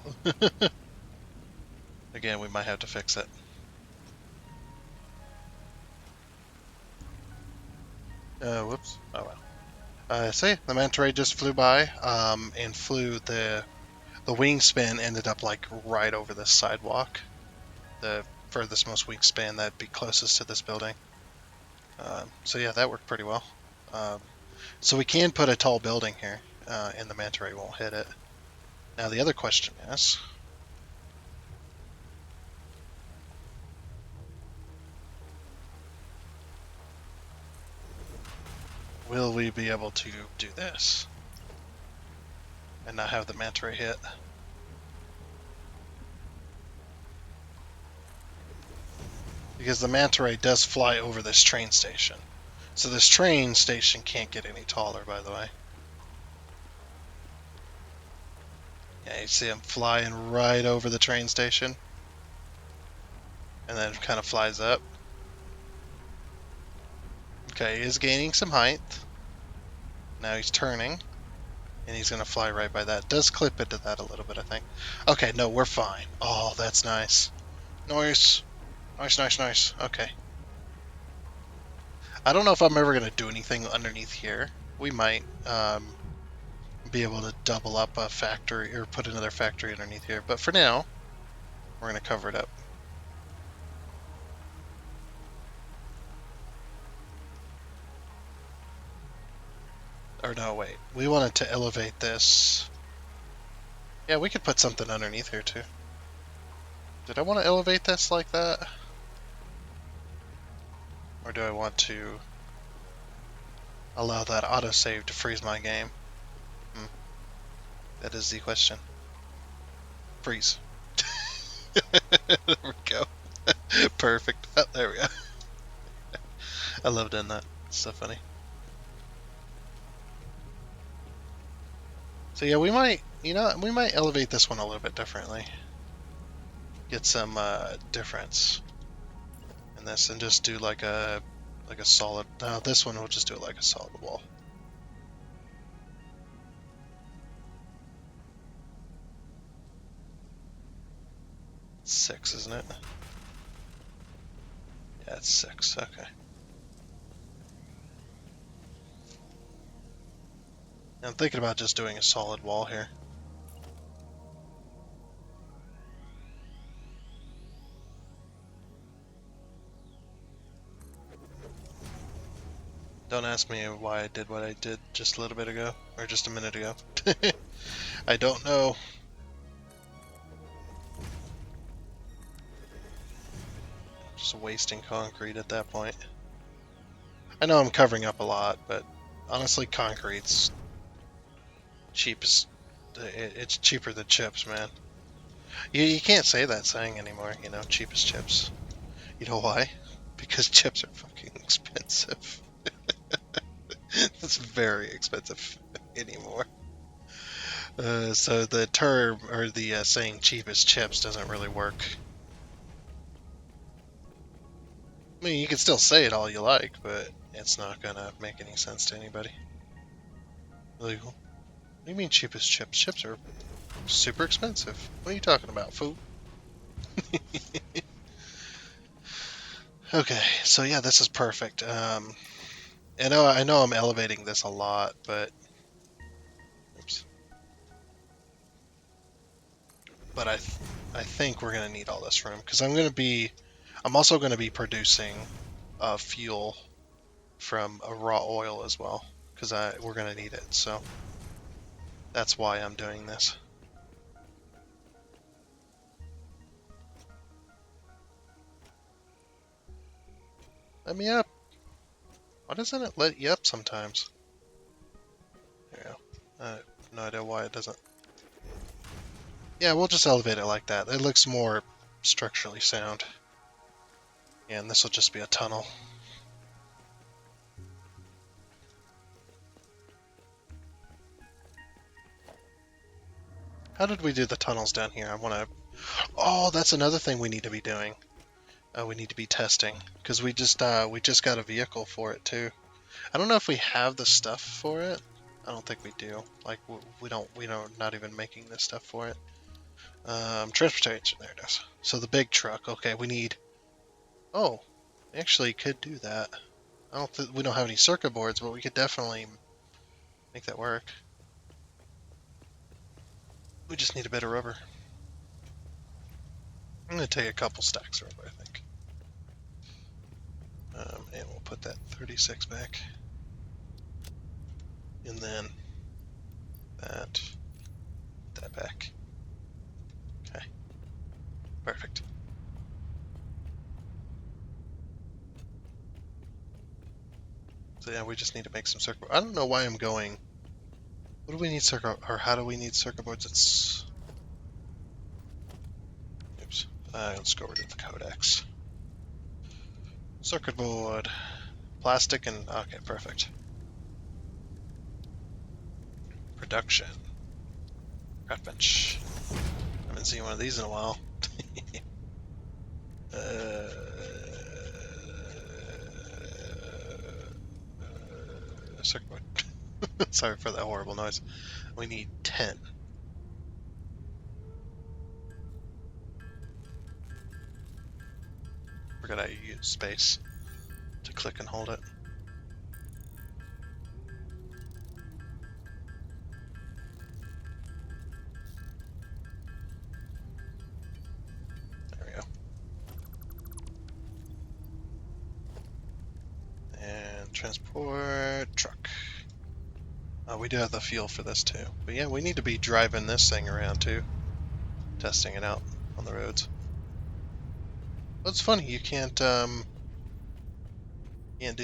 Again, we might have to fix it. Whoops. Oh well. See, the manta ray just flew by and flew the wingspan ended up like right over this sidewalk. The furthest most wingspan that'd be closest to this building. So yeah, that worked pretty well. So we can put a tall building here, and the manta ray won't hit it. Now the other question is, will we be able to do this and not have the manta ray hit? Because the manta ray does fly over this train station. So this train station can't get any taller, by the way. Yeah, you see him flying right over the train station. And then it kind of flies up. Okay, he is gaining some height. Now he's turning. And he's going to fly right by that. Does clip into that a little bit, I think. Okay, no, we're fine. Oh, that's nice. Nice. Nice, nice, nice. Okay. I don't know if I'm ever going to do anything underneath here. We might be able to double up a factory or put another factory underneath here. But for now, we're going to cover it up. Or no, wait. We wanted to elevate this. Yeah, we could put something underneath here too. Did I want to elevate this like that? Or do I want to allow that autosave to freeze my game? That is the question. Freeze. There we go. Perfect. Oh, there we go. I love doing that. It's so funny. So yeah, we might, we might elevate this one a little bit differently. Get some difference in this, and just do like a solid. No, this one we'll just do it like a solid wall. It's 6, isn't it? Yeah, it's 6. Okay. I'm thinking about just doing a solid wall here. Don't ask me why I did what I did just a little bit ago, or just a minute ago. I don't know. Just wasting concrete at that point. I know I'm covering up a lot, but honestly, concrete's cheap as... It's cheaper than chips, man. You can't say that saying anymore, you know, cheapest chips. You know why? Because chips are fucking expensive. It's very expensive anymore. So the term or the saying cheapest chips doesn't really work. I mean, you can still say it all you like, but it's not gonna make any sense to anybody. Illegal. What do you mean cheapest chips? Chips are super expensive. What are you talking about, fool? Okay, so yeah, this is perfect. I know I'm elevating this a lot, but oops. But I think we're gonna need all this room because I'm also gonna be producing fuel from a raw oil as well because we're gonna need it. So that's why I'm doing this. Let me up. Why doesn't it let you up sometimes? There you go. No idea why it doesn't. Yeah, we'll just elevate it like that. It looks more structurally sound. Yeah, and this will just be a tunnel. How did we do the tunnels down here? I want to... Oh, that's another thing we need to be doing. We need to be testing because we just got a vehicle for it too. I don't know if we have the stuff for it. I don't think we do. Like we don't not even making this stuff for it. Transportation, there it is. So the big truck. Okay, we need. Oh, we actually could do that. I don't think we don't have any circuit boards, but we could definitely make that work. We just need a bit of rubber. I'm gonna take a couple stacks of rubber, I think. And we'll put that 36 back. And then that back. Okay. Perfect. So yeah, we just need to make some circuit. I don't know why I'm going. What do we need circuit, or how do we need circuit boards? It's. Oops. Let's go over to the codex. Circuit board, plastic, and okay, perfect. Production. Craft bench. Haven't seen one of these in a while. Circuit board. Sorry for that horrible noise. We need 10. Forgot I used space to click and hold it. There we go. And transport truck. We do have the fuel for this too. But yeah, we need to be driving this thing around too. Testing it out on the roads. Well, it's funny, you can't do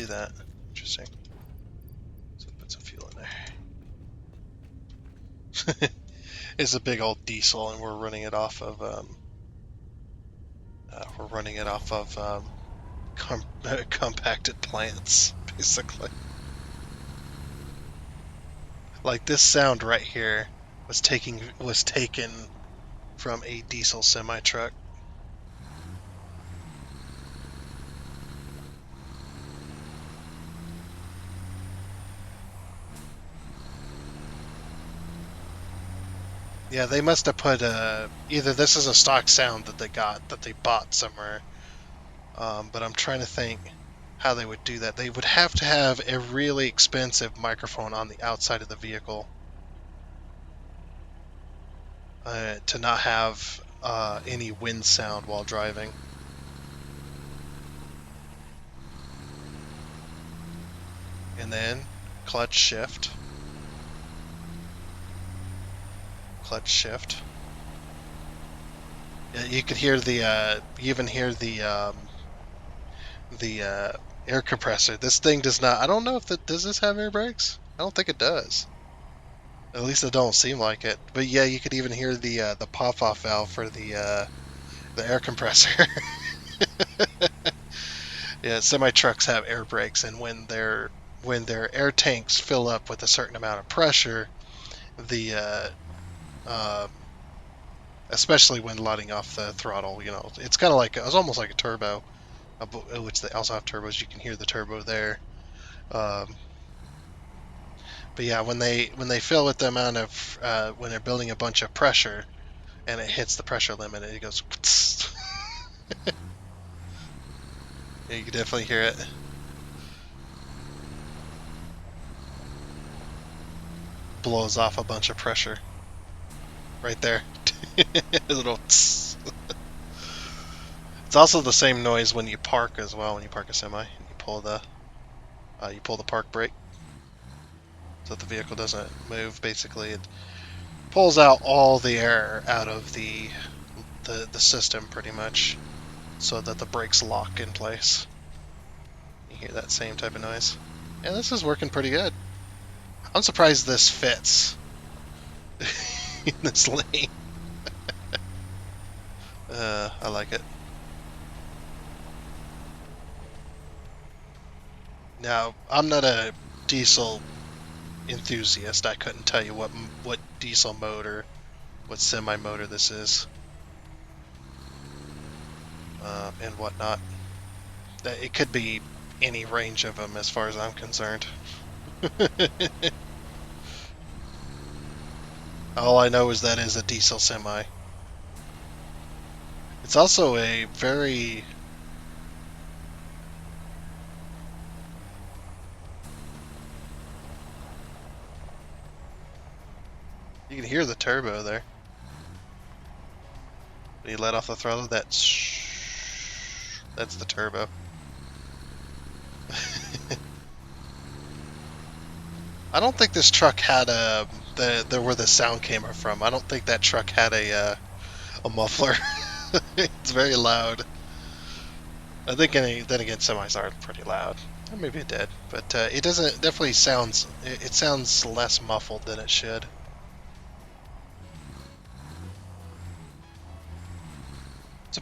that. Interesting. So put some fuel in there. It's a big old diesel, and we're running it off of compacted plants, basically. Like this sound right here was taken from a diesel semi truck. Yeah, they must have put either this is a stock sound that they bought somewhere. But I'm trying to think how they would do that. They would have to have a really expensive microphone on the outside of the vehicle to not have any wind sound while driving. And then clutch shift. Clutch shift. You could hear you even hear the air compressor. This thing does not. I don't know if does this have air brakes? I don't think it does. At least it don't seem like it. But yeah, you could even hear the pop-off valve for the air compressor. Yeah, semi trucks have air brakes, and when their air tanks fill up with a certain amount of pressure, the um, especially when letting off the throttle, it's kind of like it's almost like a turbo, which they also have turbos. You can hear the turbo there. Um, but yeah, when they fill with the amount of when they're building a bunch of pressure and it hits the pressure limit, it goes. Yeah, you can definitely hear it. Blows off a bunch of pressure right there. A little. Tss. It's also the same noise when you park as well. When you park a semi, you pull the park brake so that the vehicle doesn't move. Basically, it pulls out all the air out of the system pretty much, so that the brakes lock in place. You hear that same type of noise. And this is working pretty good. I'm surprised this fits in this lane. I like it. Now, I'm not a diesel enthusiast. I couldn't tell you what diesel motor, what semi motor this is, and whatnot. It could be any range of them as far as I'm concerned. All I know is that is a diesel semi. It's also a very... You can hear the turbo there. When you let off the throttle, that's the turbo. I don't think this truck had where the sound came from. I don't think that truck had a muffler. It's very loud. I think then again, semis are pretty loud. Or maybe it did, but it doesn't. Definitely sounds. It sounds less muffled than it should.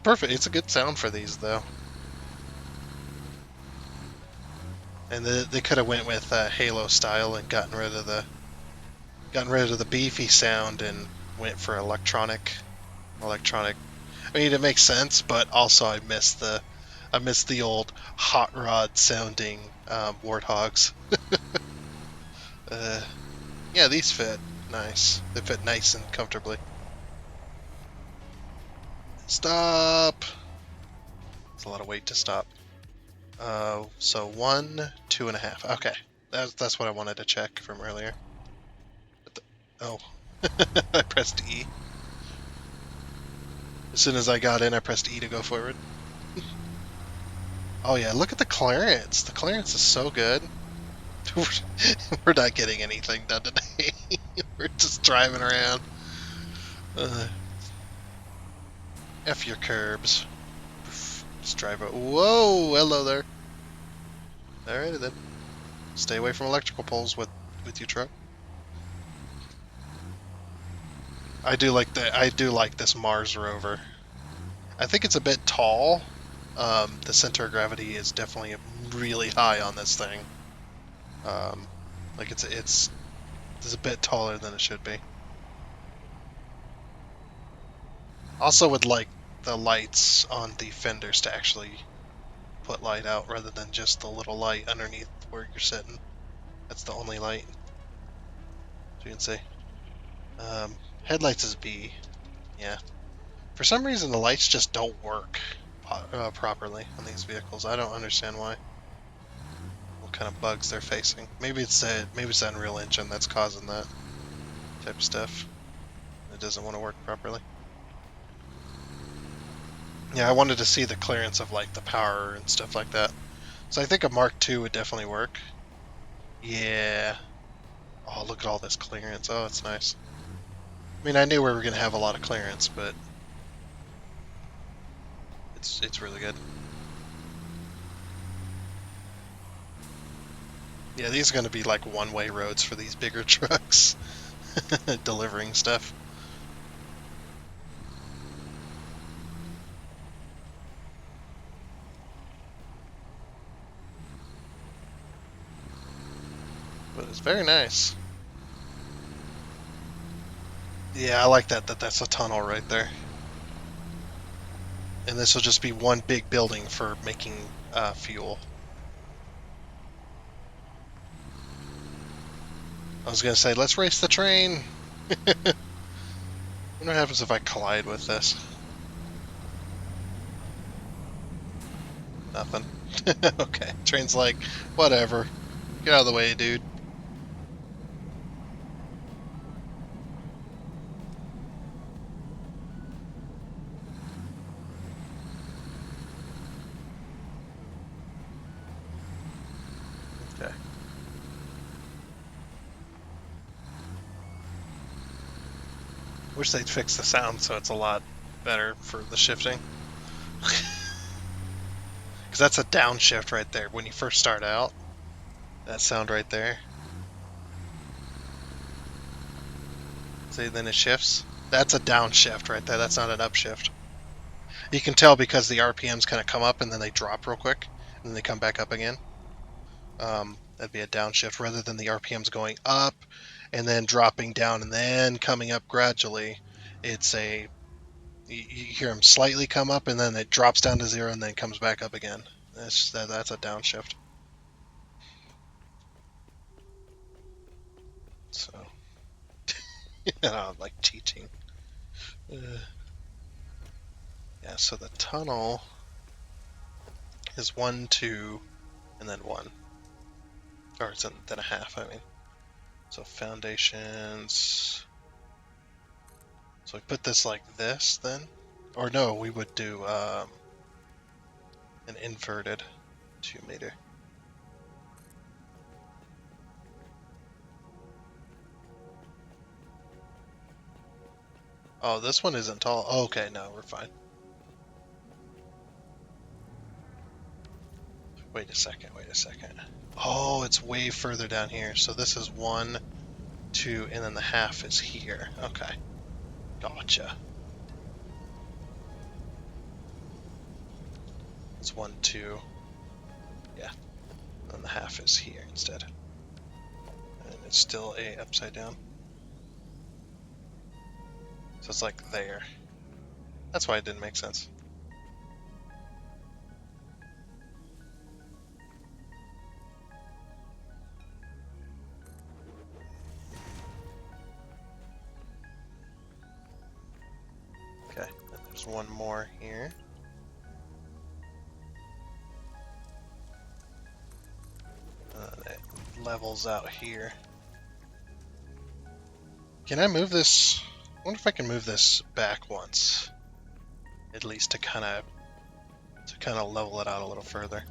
It's a good sound for these though. And they could have went with Halo style and gotten rid of the beefy sound and went for electronic. I mean, it makes sense, but also I miss the old hot rod sounding warthogs. Uh, yeah, these fit nice. They fit nice and comfortably. Stop. It's a lot of weight to stop. So 1, 2.5. Okay, that's what I wanted to check from earlier. Oh, I pressed E. As soon as I got in, I pressed E to go forward. Oh yeah, look at the clearance. The clearance is so good. We're not getting anything done today. We're just driving around. Uh, F your curbs. Just drive it. Whoa, hello there. Alrighty then. Stay away from electrical poles with your truck. I do like this Mars rover. I think it's a bit tall. The center of gravity is definitely really high on this thing. Like it's a bit taller than it should be. Also would like the lights on the fenders to actually put light out rather than just the little light underneath where you're sitting. That's the only light, as you can see. Headlights is B. Yeah. For some reason, the lights just don't work properly on these vehicles. I don't understand why. What kind of bugs they're facing? Maybe it's the Unreal Engine that's causing that type of stuff. It doesn't want to work properly. Yeah, I wanted to see the clearance of like the power and stuff like that. So I think a Mark II would definitely work. Yeah. Oh, look at all this clearance. Oh, it's nice. I mean, I knew we were going to have a lot of clearance, but it's really good. Yeah, these are going to be like one-way roads for these bigger trucks. delivering stuff. But it's very nice. Yeah, I like that's a tunnel right there. And this will just be one big building for making fuel. I was going to say, let's race the train. Wonder what happens if I collide with this. Nothing. Okay. Train's like, whatever. Get out of the way, dude. Okay. Wish they'd fix the sound so it's a lot better for the shifting. Because that's a downshift right there when you first start out. That sound right there. See, then it shifts. That's a downshift right there. That's not an upshift. You can tell because the RPMs kind of come up and then they drop real quick, and then they come back up again. That'd be a downshift rather than the RPMs going up and then dropping down and then coming up gradually. It's a you hear them slightly come up and then it drops down to 0 and then comes back up again. That's a downshift. So I'm like teaching. Yeah, so the tunnel is 1, 2, and then 1. Or it's then a half, I mean. So foundations. So we put this like this then? Or no, we would do an inverted 2 meter. Oh, this one isn't tall. Oh, okay, no, we're fine. Wait a second. Oh, it's way further down here. So this is 1, 2, and then the half is here. Okay. Gotcha. It's 1, 2. Yeah. And the half is here instead. And it's still a upside down. So it's like there. That's why it didn't make sense. Okay, and there's one more here. It levels out here. Can I move this? I wonder if I can move this back once, at least to kind of level it out a little further.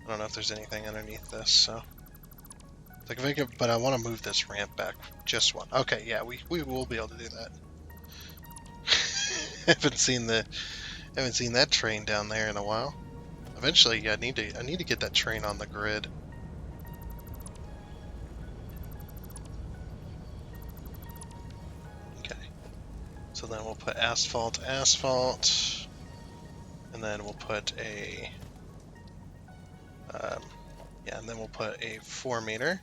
I don't know if there's anything underneath this, so like if I could, but I want to move this ramp back just one. Okay, yeah, we will be able to do that. haven't seen that train down there in a while. Eventually, yeah, I need to get that train on the grid. Okay. So then we'll put asphalt, and then we'll put a yeah, and then we'll put a 4 meter,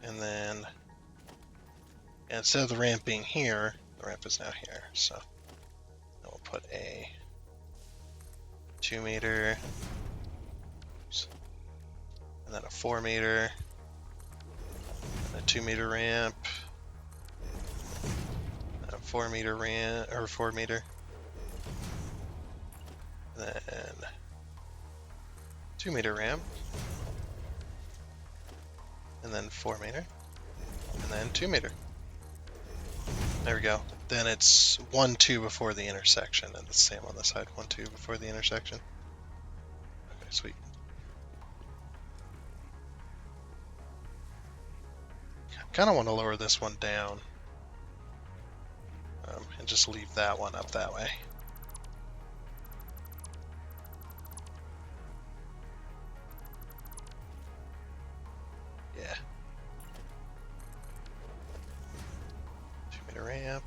and then instead of the ramp being here, the ramp is now here. So then we'll put a 2 meter, and then a 4 meter, and a 2 meter ramp, and a 4 meter ramp, or 4 meter, and then 2 meter ramp, and then 4 meter, and then 2 meter. There we go. Then it's 1, 2 before the intersection, and the same on the side, 1, 2 before the intersection. Okay, sweet. Kind of want to lower this one down, and just leave that one up that way. Yeah. meter ramp.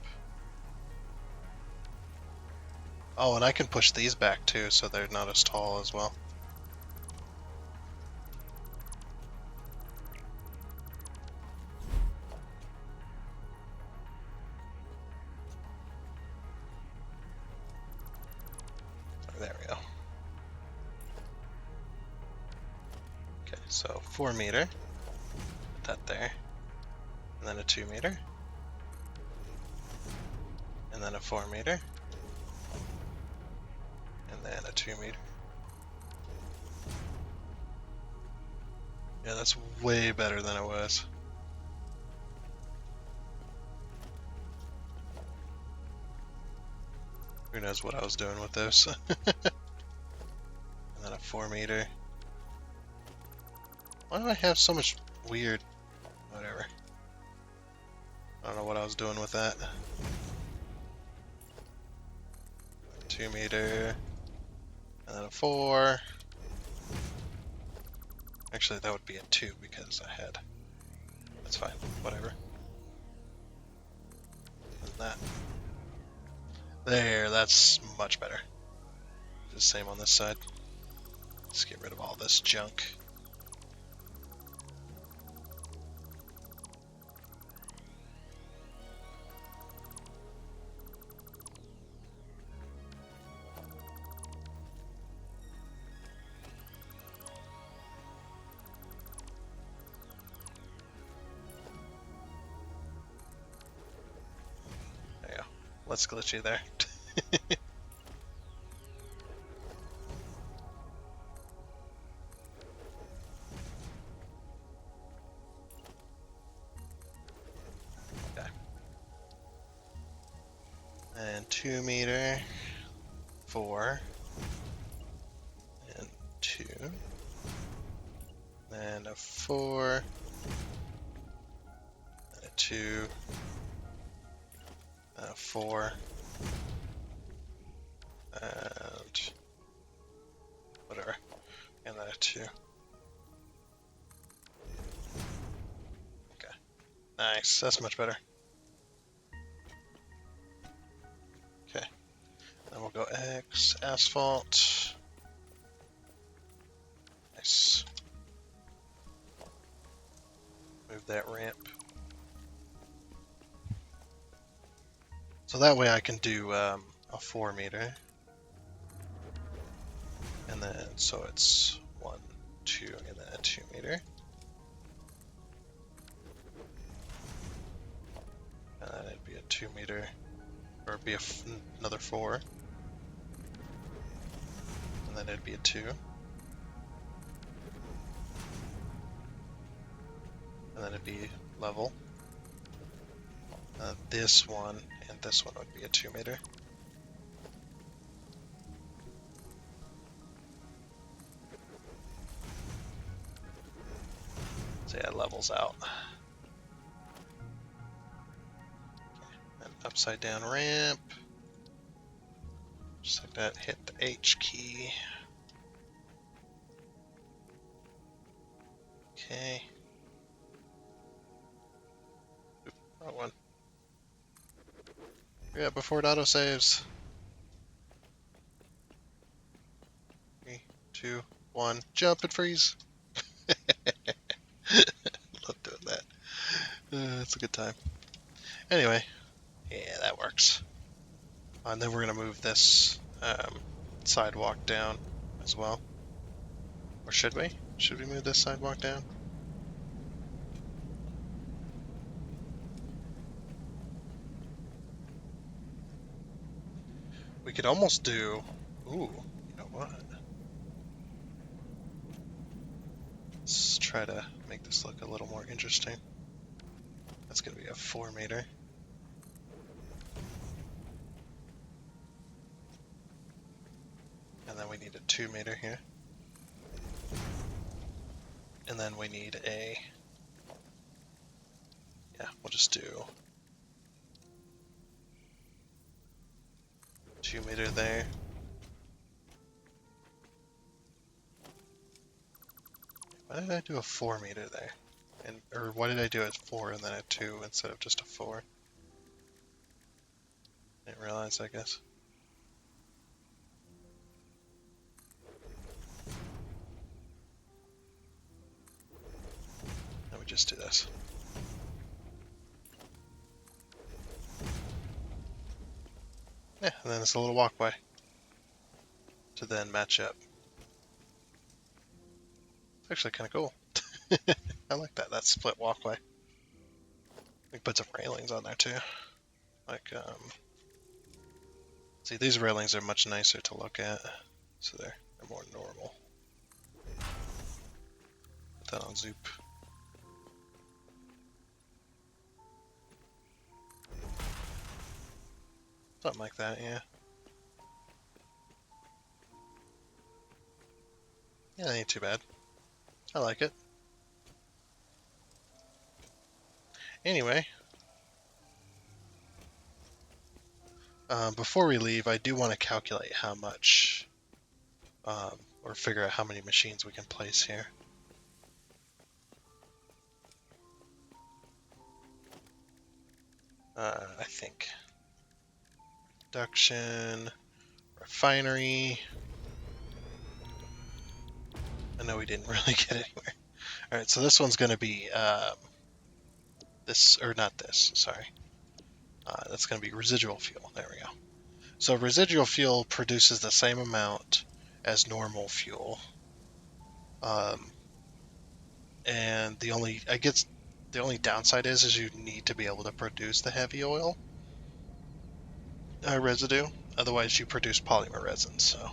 Oh, and I can push these back too, so they're not as tall as well. There we go. Okay, so 4 meter. Put that there. And then a 2 meter. And then a 4 meter. And then a 2 meter. Yeah, that's way better than it was. Who knows what I was doing with this. And then a 4 meter. Why do I have so much weird... Whatever. I don't know what I was doing with that. 2 meter. And then a 4. Actually, that would be a 2 because I had... That's fine. Whatever. And that. There, that's much better. The same on this side. Let's get rid of all this junk. There you go. Let's glitch you there. Okay. And 2 meter, 4, and 2, and a 4, and a 2, and a 4, and whatever, and then a 2. Okay, nice, that's much better. Okay, then we'll go X, asphalt. Nice. Move that ramp. So that way I can do a 4 meter. And then, so it's 1, 2, and then a 2 meter. And then it'd be a 2 meter, or it'd be another 4. And then it'd be a 2. And then it'd be level. This one and this one would be a 2 meter. So yeah, it levels out. Okay. And upside down ramp. Just like that, hit the H key. Okay. Oop, wrong one. Yeah, before it autosaves. 3, 2, 1, jump and freeze. Love doing that. It's a good time. Anyway, yeah, that works. And then we're gonna move this sidewalk down as well. Or should we? Should we move this sidewalk down? We could almost do... Ooh, you know what? Let's try to make this look a little more interesting. That's going to be a 4 meter. And then we need a 2 meter here. And then we need a... Yeah, we'll just do 2 meter there. Why did I do a 4 meter there? Or why did I do a 4 and then a 2 instead of just a 4? Didn't realize, I guess. Let me just do this. Yeah, and then it's a little walkway to then match up. It's actually kind of cool. I like that split walkway. We can put some railings on there too. Like, see, these railings are much nicer to look at, so they're more normal. Put that on Zoop. Something like that, yeah. Yeah, that ain't too bad. I like it. Anyway, before we leave, I do want to calculate how much, or figure out how many machines we can place here. I think. Production, refinery. I know we didn't really get anywhere. Alright, so this one's going to be, this, or not this, sorry. That's going to be residual fuel. There we go. So residual fuel produces the same amount as normal fuel. And the only downside is you need to be able to produce the heavy oil residue. Otherwise, you produce polymer resin. So,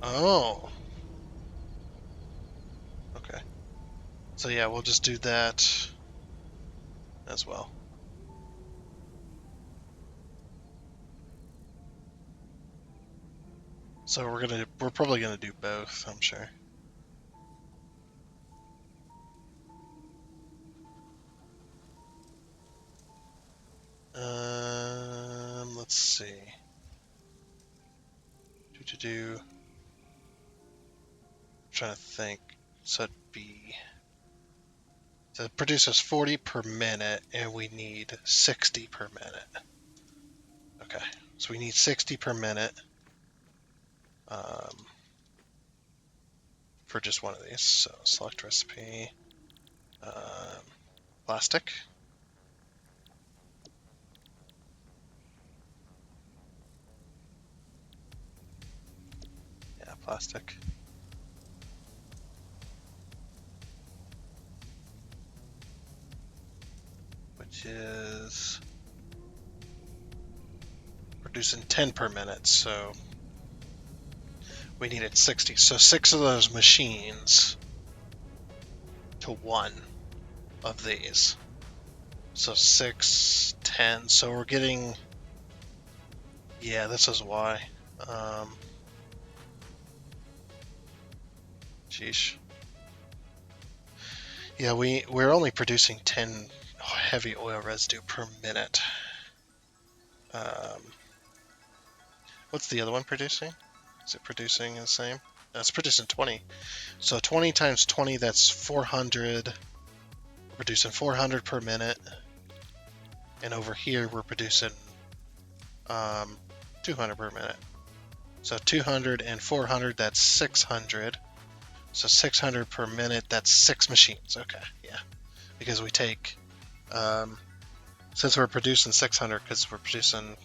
oh, okay. So yeah, we'll just do that as well. So we're probably gonna do both, I'm sure. Let's see. I'm trying to think. So it produces 40 per minute, and we need 60 per minute. Okay, so we need 60 per minute for just one of these. So select recipe, plastic. Yeah, plastic. Which is producing 10 per minute, so we needed 60. So 6 of those machines to 1 of these. So 6, 10. So we're getting... Yeah, this is why. Sheesh. Yeah, we're only producing 10 heavy oil residue per minute. What's the other one producing? Is it producing the same? No, it's producing 20. So 20 times 20, that's 400. We're producing 400 per minute. And over here, we're producing 200 per minute. So 200 and 400, that's 600. So 600 per minute, that's 6 machines. Okay, yeah. Because we take, since we're producing 600, because we're producing,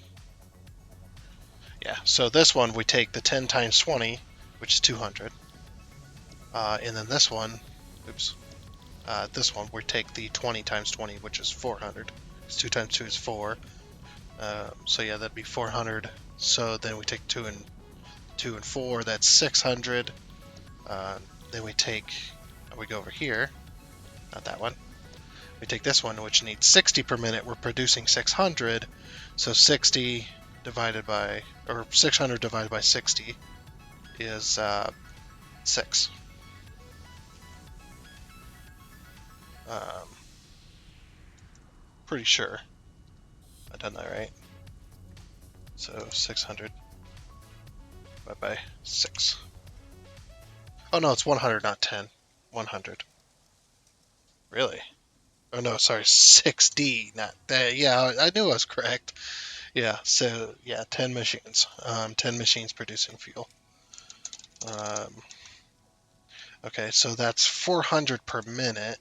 yeah. So this one, we take the 10 times 20, which is 200. And then this one, this one, we take the 20 times 20, which is 400. It's 2 times 2 is 4. So yeah, that'd be 400. So then we take 2 and 4, that's 600. Then we go over here, not that one. We take this one, which needs 60 per minute. We're producing 600. So 60 divided by, or 600 divided by 60 is 6. Pretty sure I done that right. So 600 divided by 6. Oh no, it's 100, not 10. 100. Really? Oh no, sorry, 6D, not that. Yeah, I knew I was correct. Yeah, so yeah, 10 machines. 10 machines producing fuel. Um, okay, so that's 400 per minute.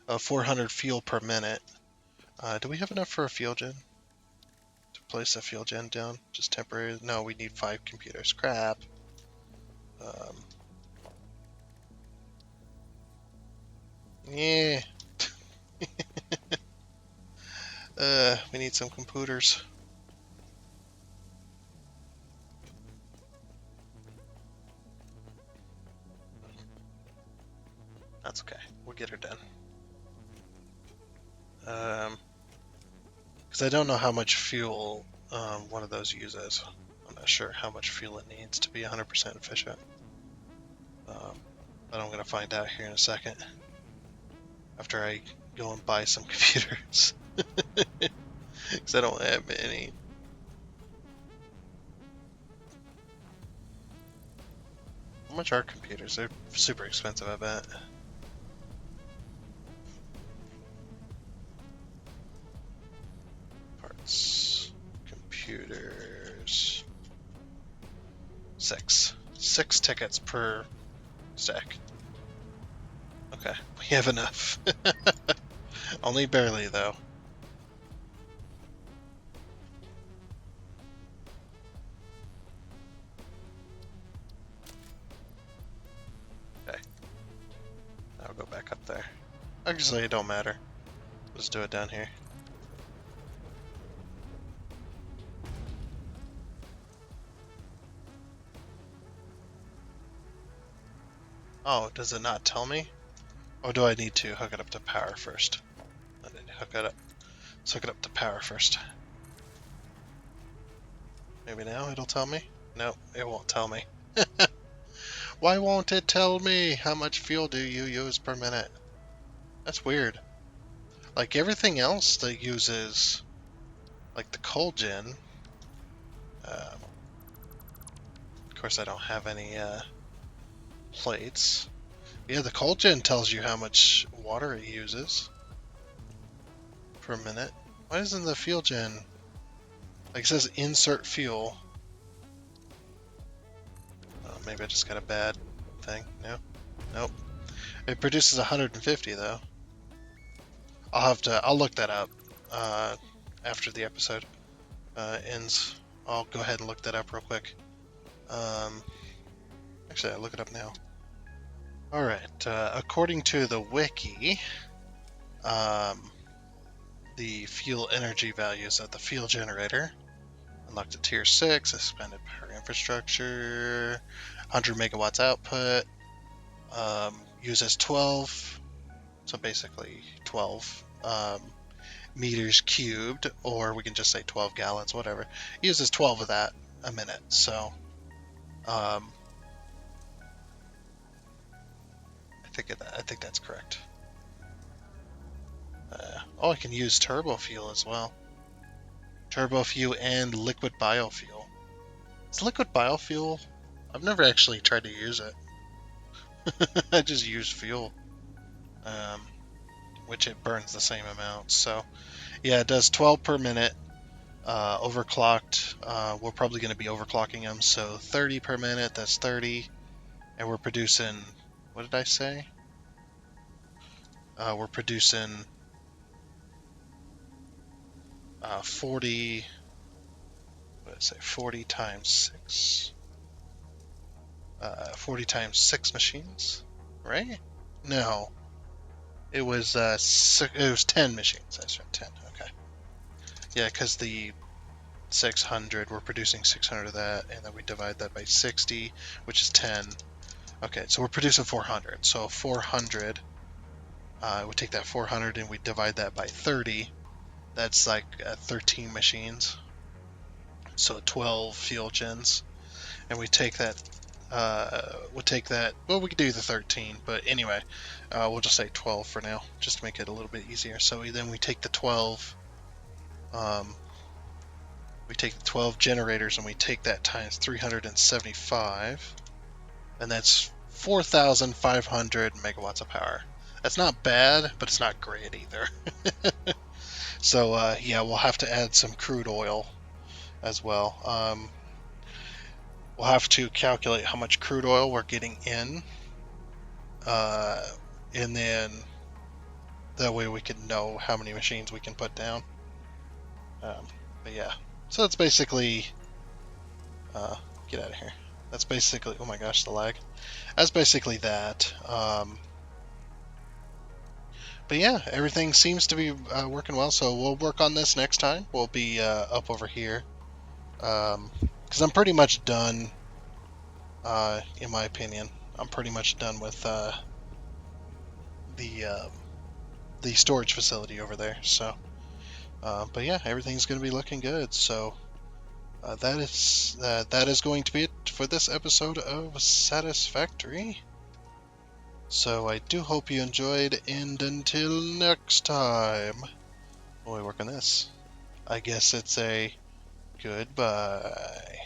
400 fuel per minute. Do we have enough for a fuel gen? To place a fuel gen down? Just temporary? No, we need 5 computers. Crap. Um, yeah. We need some computers. That's okay. We'll get her done. Because I don't know how much fuel one of those uses. I'm not sure how much fuel it needs to be 100% efficient. But I'm going to find out here in a second. After I go and buy some computers. Because I don't have any. How much are computers? They're super expensive, I bet. Parts. Computers. 6. 6 tickets per stack. Okay, we have enough. Only barely, though. Okay. I'll go back up there. Actually, it don't matter. Let's do it down here. Oh, does it not tell me? Or do I need to hook it up to power first? I need to hook it up. Let's hook it up to power first. Maybe now it'll tell me? No, it won't tell me. Why won't it tell me how much fuel do you use per minute? That's weird. Like everything else that uses, like the coal gen. Of course, I don't have any plates. Yeah, the coal gen tells you how much water it uses per minute. Why isn't the fuel gen? Like it says insert fuel. Maybe I just got a bad thing. No, nope. It produces 150 though. I'll look that up after the episode ends. I'll go ahead and look that up real quick. Actually, I'll look it up now. All right. According to the wiki, the fuel energy values of the fuel generator unlocked at tier 6, expanded power infrastructure, 100 megawatts output, uses 12, so basically 12 meters cubed, or we can just say 12 gallons, whatever. It uses 12 of that a minute, so I think that's correct. I can use turbo fuel as well. Turbo fuel and liquid biofuel. Is liquid biofuel? I've never actually tried to use it. I just use fuel, which it burns the same amount. So, yeah, it does 12 per minute. Overclocked. We're probably going to be overclocking them. So 30 per minute. That's 30, and we're producing. What did I say? We're producing 40. What did I say? 40 times 6. 40 times 6 machines, right? No, it was it was 10 machines. That's right, 10. Okay. Yeah, because the 600, we're producing 600 of that, and then we divide that by 60, which is 10. Okay, so we're producing 400. So 400, we take that 400 and we divide that by 30. That's like 13 machines. So 12 fuel gens, and we take that. Well, we could do the 13, but anyway, we'll just say 12 for now, just to make it a little bit easier. So then we take the 12. We take the 12 generators and we take that times 375, and that's 4,500 megawatts of power. That's not bad, but it's not great either. So yeah, we'll have to add some crude oil as well. We'll have to calculate how much crude oil we're getting in, uh, and then that way we can know how many machines we can put down. But yeah, so that's basically, get out of here. That's basically, oh my gosh, the lag. That's basically that. But yeah, everything seems to be working well, so we'll work on this next time. We'll be up over here. Because I'm pretty much done, in my opinion. I'm pretty much done with the storage facility over there. So, but yeah, everything's going to be looking good. So that is going to be it for this episode of Satisfactory. So I do hope you enjoyed, and until next time, when we work on this, I guess it's a goodbye.